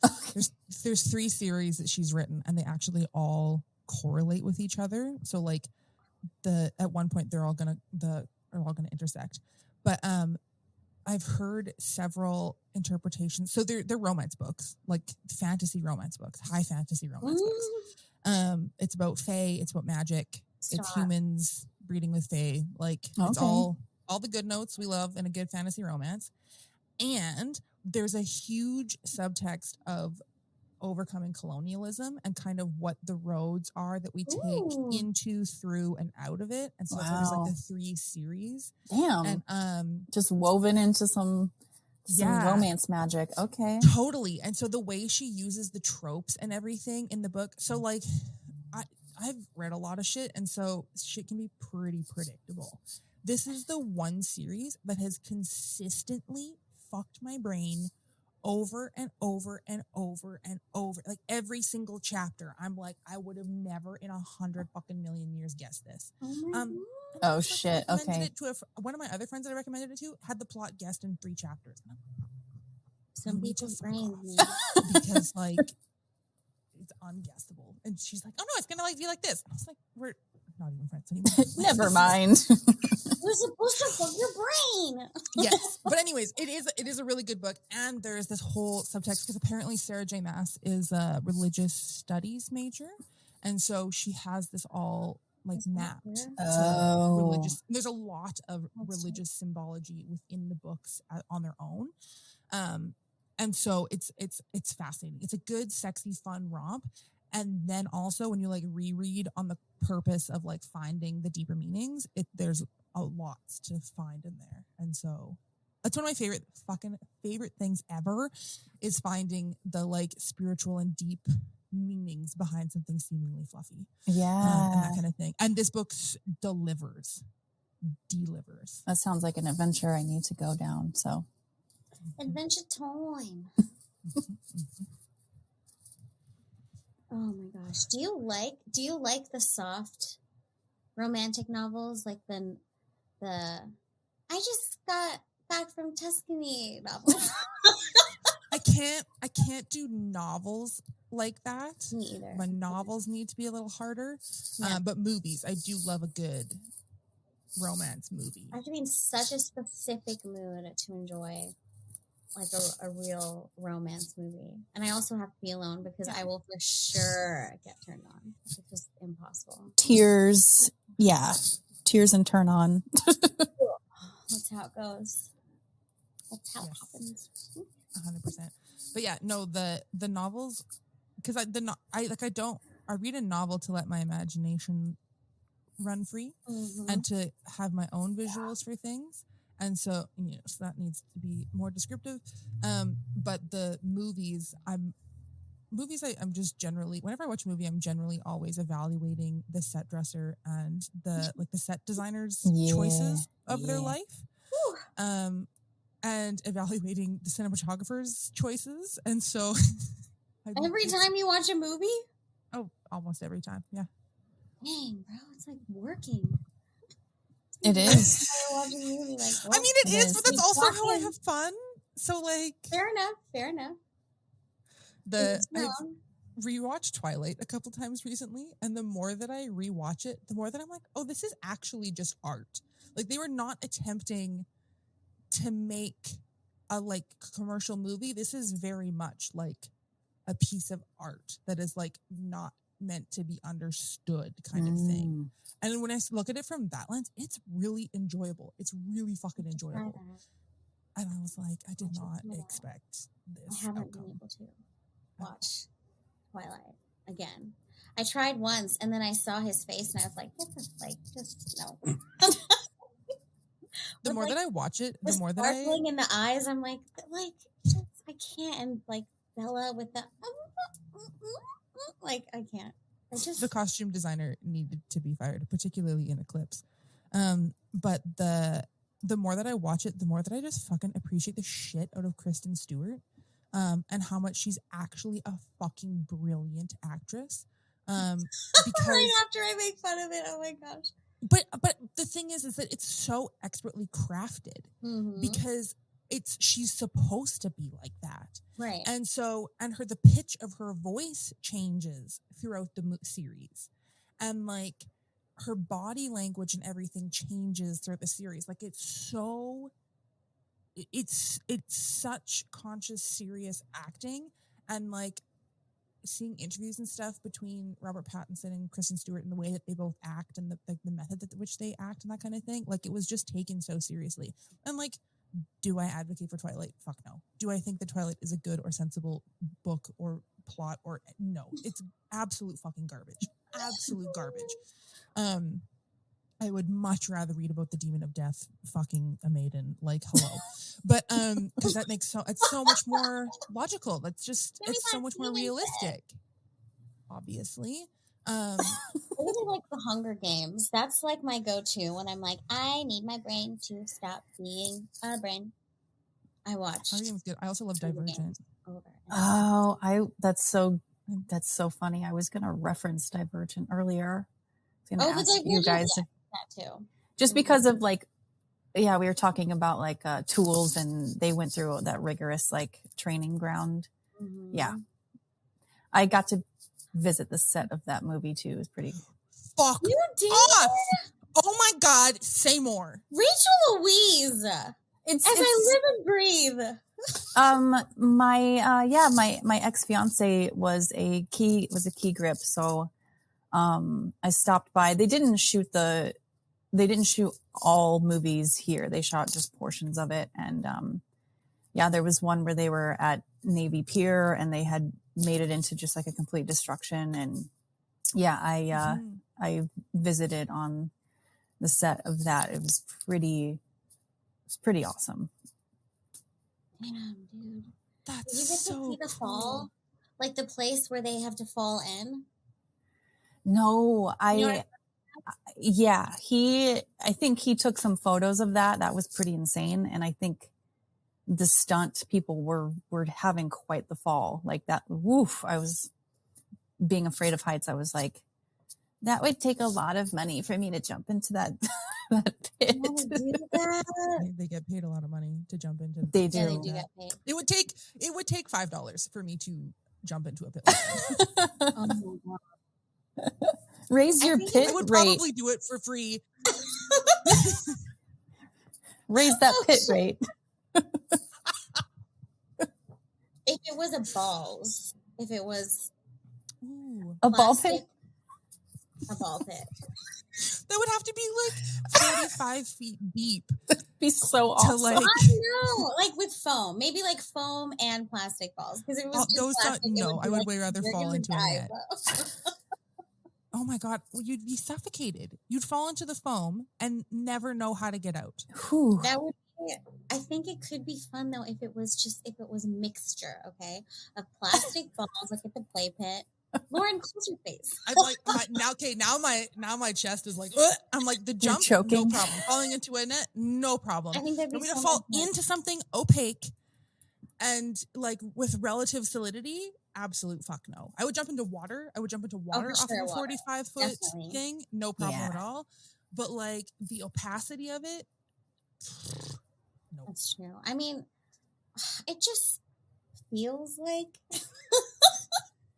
There's 3 series that she's written, and they actually all correlate with each other. So like at one point they're all gonna intersect. But I've heard several interpretations. So they're romance books, like fantasy romance books, high fantasy romance books. It's about fae, it's about magic, it's humans breeding with fae. Like it's all the good notes we love in a good fantasy romance. And there's a huge subtext of overcoming colonialism and kind of what the roads are that we take into, through, and out of it. And so that's why there's like the 3 series. Damn. And just woven into some romance magic. Okay. Totally. And so the way she uses the tropes and everything in the book. So like I've read a lot of shit, and so shit can be pretty predictable. This is the one series that has consistently fucked my brain over and over and over and over. Like every single chapter, I'm like, I would have never in 100 fucking million years guessed this. Oh shit. Okay. One of my other friends that I recommended it to had the plot guessed in 3 chapters. Some people's brains, because like it's unguessable. And she's like, oh no, it's gonna like be like this. And I was like, we're not even friends anymore. Never mind. We're supposed to fuck your brain. Yes. But anyways, it is a really good book. And there's this whole subtext because apparently Sarah J. Maas is a religious studies major. And so she has this all like mapped to religious. There's a lot of religious symbology within the books on their own. And so it's fascinating. It's a good, sexy, fun romp. And then also when you like reread on the purpose of like finding the deeper meanings, there's a lot to find in there. And so that's one of my favorite things ever is finding the like spiritual and deep meanings behind something seemingly fluffy. Yeah. And that kind of thing. And this book delivers. That sounds like an adventure I need to go down. So adventure time. Oh my gosh. Do you like the soft romantic novels like the I just got back from Tuscany novels? I can't do novels like that. Me either. My novels need to be a little harder. Yeah. But movies, I do love a good romance movie. I have to be in such a specific mood to enjoy like a real romance movie. And I also have to be alone because I will for sure get turned on. It's just impossible. Tears. Yeah. Tears and turn on. That's how it goes. That's how it happens. 100%. But yeah, no, the novels, because I read a novel to let my imagination run free and to have my own visuals for things. And so, so that needs to be more descriptive. But the movies, I'm just generally, whenever I watch a movie, I'm generally always evaluating the set dresser and the set designer's choices of their life. And evaluating the cinematographer's choices. And so every time you watch a movie? Oh, almost every time. Yeah. Dang, bro, it's like working. It is. Watching a movie, like, I mean, it is, but that's also how I have fun. So, like, fair enough. I've rewatched Twilight a couple times recently, and the more that I rewatch it, the more that I'm like, oh, this is actually just art. Like, they were not attempting to make a like commercial movie. This is very much like a piece of art that is like not meant to be understood kind of thing. And when I look at it from that lens, it's really enjoyable. It's really fucking enjoyable. And I was like, I did not expect this. I haven't been able to watch Twilight again. I tried once, and then I saw his face, and I was like, "This is like just no." The more that I watch it, the more that sparkling in the eyes, I'm like just, I can't. And like Bella with the like, I can't. The costume designer needed to be fired, particularly in Eclipse. But the more that I watch it, the more that I just fucking appreciate the shit out of Kristen Stewart, and how much she's actually a fucking brilliant actress. Because right after I make fun of it, oh my gosh. But the thing is that it's so expertly crafted because she's supposed to be like that, right? And so the pitch of her voice changes throughout the series, and like her body language and everything changes throughout the series. Like it's such conscious, serious acting, and like seeing interviews and stuff between Robert Pattinson and Kristen Stewart and the way that they both act and the method that which they act and that kind of thing. Like it was just taken so seriously. And like, do I advocate for Twilight? Fuck no. Do I think that Twilight is a good or sensible book or plot or no? It's absolute fucking garbage. Absolute garbage. I would much rather read about the demon of death fucking a maiden. Like, hello. But because that makes it's so much more logical. That's just it's so much more realistic. Obviously. I really like the Hunger Games. That's like my go-to when I'm like, I need my brain to stop being a brain. I watched. Hunger Games good. I also love Divergent. Oh, that's so funny. I was gonna reference Divergent earlier. I was gonna ask you guys that too. Just because of like, yeah, we were talking about like tools, and they went through that rigorous like training ground. Yeah, I got to visit the set of that movie too. It was pretty. Fuck you did off! Oh my god, say more. Rachel Louise. As I live and breathe. My ex-fiance was a key grip, so I stopped by. They didn't shoot all movies here. They shot just portions of it. And there was one where they were at Navy Pier and they had made it into just like a complete destruction. And I visited on the set of that. It was pretty awesome. Damn, dude. That's Did you get to see the fall? Like the place where they have to fall in? No, I think he took some photos of that. That was pretty insane. And I think the stunt people were having quite the fall. Like that, woof. I was being afraid of heights. I was like, that would take a lot of money for me to jump into that pit. They get paid a lot of money to jump into. They do. Yeah, they do get paid. It would take $5 for me to jump into a pit. Oh my god. Raise your pit rate. I would probably do it for free. Raise that pit rate. If it was a balls, if it was a ball pit, a ball pit, that would have to be like 45 feet deep. That'd be so awesome. Like, I know, like with foam, maybe like foam and plastic balls. Because it was those. plastic, I would way rather fall into a net. Bro. Oh my god, you'd be suffocated. You'd fall into the foam and never know how to get out. Whew. That would. I think it could be fun though if it was a mixture, okay, of plastic balls like at the play pit. Lauren, close your face. I'm like now my chest is like I'm like the jump, no problem. Falling into a net, no problem. I think that'd be I'm gonna fall into something opaque And like with relative solidity, absolute fuck no. I would jump into water. I would jump into water off sure, of a water. 45-foot Definitely. thing. No problem Yeah. at all. But like the opacity of it, no. That's true. I mean, it just feels like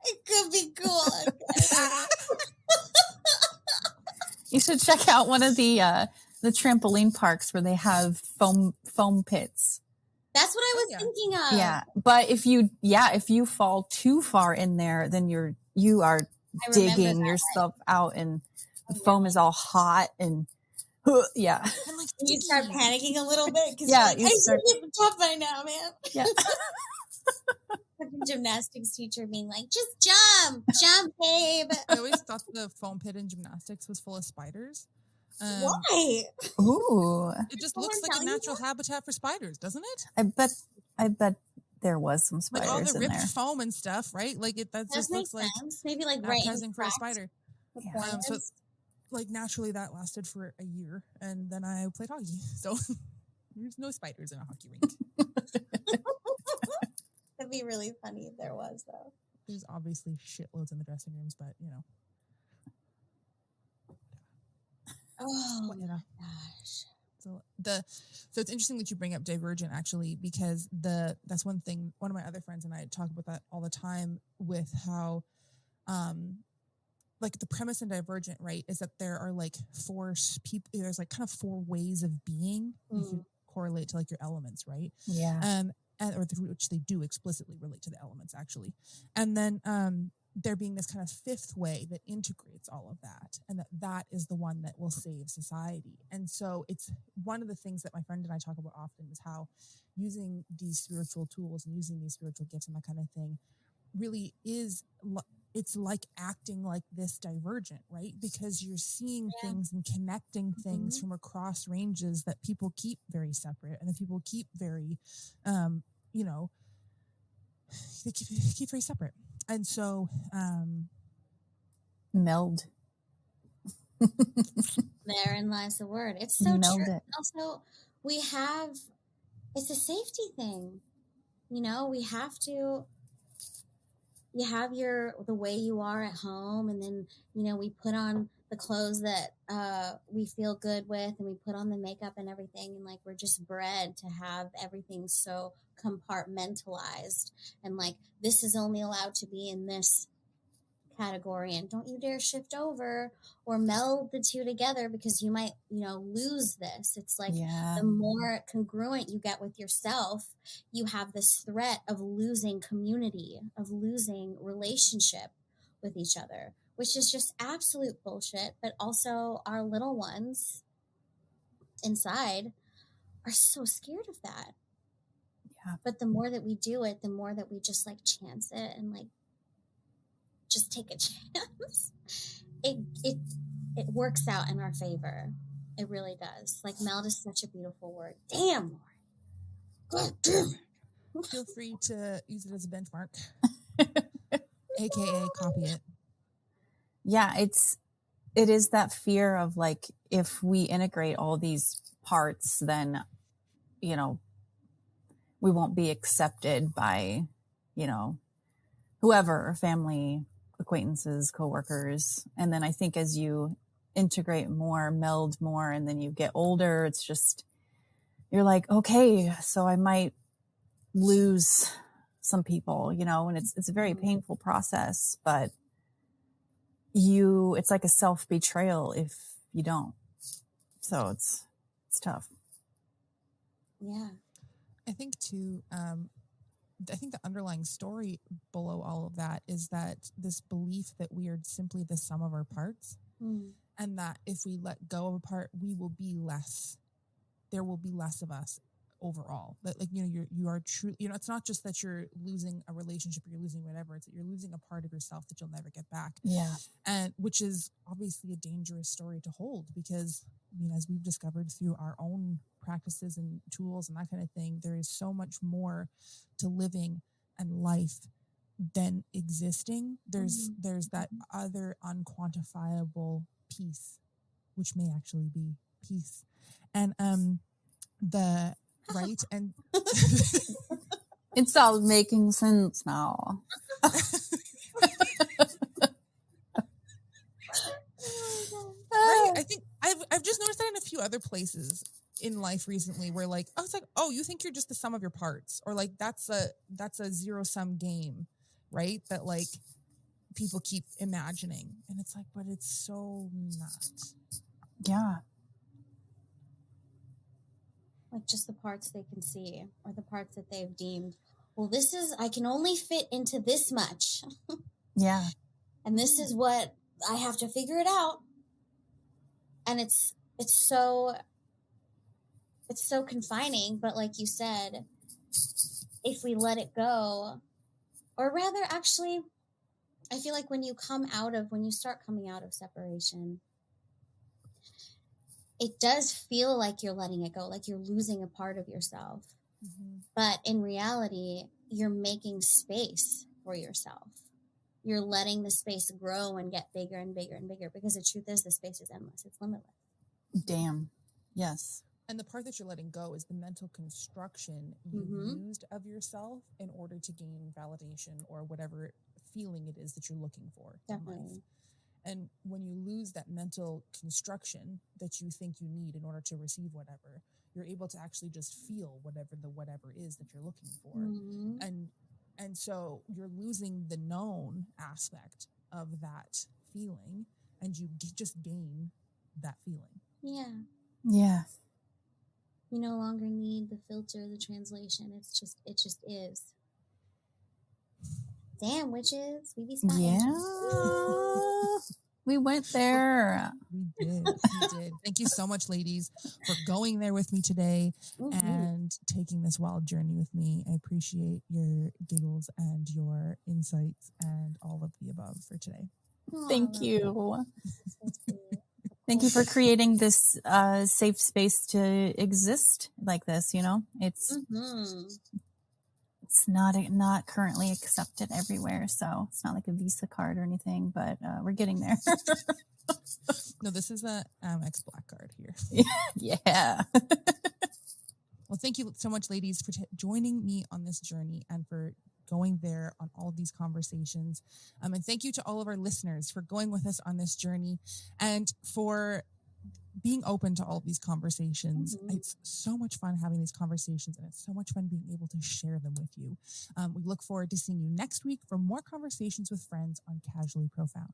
it could be cool. You should check out one of the trampoline parks where they have foam pits. That's what I was thinking of. Yeah, but if you fall too far in there, then you are digging yourself out, and the foam is all hot and yeah. And like you start panicking a little bit because yeah, like, I should be tough by now, man. Yeah. Gymnastics teacher being like, just jump, babe. I always thought the foam pit in gymnastics was full of spiders. Why? Ooh. It just looks like a natural habitat for spiders, doesn't it? I bet there was some spiders like all the ripped in there. foam and stuff, right? Like that just looks like maybe like appetizing for a spider. Yeah. So like naturally that lasted for a year, and then I played hockey. So there's no spiders in a hockey rink. That'd be really funny if there was, though. There's obviously shitloads in the dressing rooms, but you know. Oh my gosh. So it's interesting that you bring up Divergent, actually, because that's one thing. One of my other friends and I talk about that all the time with how, like the premise in Divergent, right, is that there are like there's like kind of four ways of being you can correlate to like your elements, right? Yeah. Or which they do explicitly relate to the elements, actually. And then there being this kind of fifth way that integrates all of that, and that is the one that will save society. And so it's one of the things that my friend and I talk about often is how using these spiritual tools and using these spiritual gifts and that kind of thing really is, it's like acting like this Divergent, right? Because you're seeing things and connecting things from across ranges that people keep very separate, and that people keep very, they keep very separate. And so, meld. Therein lies the word. It's so Meld true. it. Also, it's a safety thing. You know, you have the way you are at home, and then, you know, we put on the clothes that we feel good with, and we put on the makeup and everything, and like we're just bred to have everything so compartmentalized, and like this is only allowed to be in this category, and don't you dare shift over or meld the two together because you might, you know, lose this. It's like the more congruent you get with yourself, you have this threat of losing community, of losing relationship with each other, which is just absolute bullshit. But also our little ones inside are so scared of that. Yeah. But the more that we do it, the more that we just like chance it and like just take a chance, it works out in our favor. It really does. Like meld is such a beautiful word. Damn, Lauren. God damn it. Feel free to use it as a benchmark, aka copy it. Yeah, it is that fear of like, if we integrate all these parts, then, you know, we won't be accepted by, you know, whoever, family, acquaintances, coworkers. And then I think as you integrate more, meld more, and then you get older, it's just, you're like, okay, so I might lose some people, you know, and it's a very painful process, but it's like a self-betrayal if you don't. So it's tough. Yeah. I think too, I think the underlying story below all of that is that this belief that we are simply the sum of our parts, and that if we let go of a part, we will be less. There will be less of us overall. That, like, you know, you are true. You know, it's not just that you're losing a relationship or you're losing whatever. It's that you're losing a part of yourself that you'll never get back. Yeah, and which is obviously a dangerous story to hold, because I mean, as we've discovered through our own practices and tools and that kind of thing, there is so much more to living and life than existing. There's that other unquantifiable piece, which may actually be peace. And the right and It's all making sense now. Right? I think I've just noticed that in a few other places in life recently where like, oh, it's like, oh, you think you're just the sum of your parts, or like that's a zero-sum game, right? That like people keep imagining. And it's like, but it's so not. Yeah. Like just the parts they can see or the parts that they've deemed, well, I can only fit into this much. Yeah. And this is what I have to figure it out. And it's so confining, but like you said, if we let it go, or rather actually, I feel like when you start coming out of separation, it does feel like you're letting it go, like you're losing a part of yourself. Mm-hmm. But in reality, you're making space for yourself. You're letting the space grow and get bigger and bigger and bigger, because the truth is the space is endless. It's limitless. Damn. Yes. And the part that you're letting go is the mental construction you used of yourself in order to gain validation or whatever feeling it is that you're looking for in life. And when you lose that mental construction that you think you need in order to receive whatever, you're able to actually just feel whatever is that you're looking for. And so you're losing the known aspect of that feeling, and you just gain that feeling. Yeah. Yeah. You no longer need the filter, the translation. It just is. Damn, witches. We be spotting. Yeah. We went there. We did. Thank you so much, ladies, for going there with me today and taking this wild journey with me. I appreciate your giggles and your insights and all of the above for today. Thank you. Thank you for creating this safe space to exist like this. You know, it's not currently accepted everywhere, so it's not like a Visa card or anything, but we're getting there. No, this is a Amex Black Card here. Yeah. Well, thank you so much, ladies, for joining me on this journey and for going there on all of these conversations. And thank you to all of our listeners for going with us on this journey and for being open to all of these conversations. It's so much fun having these conversations, and it's so much fun being able to share them with you. We look forward to seeing you next week for more conversations with friends on Casually Profound.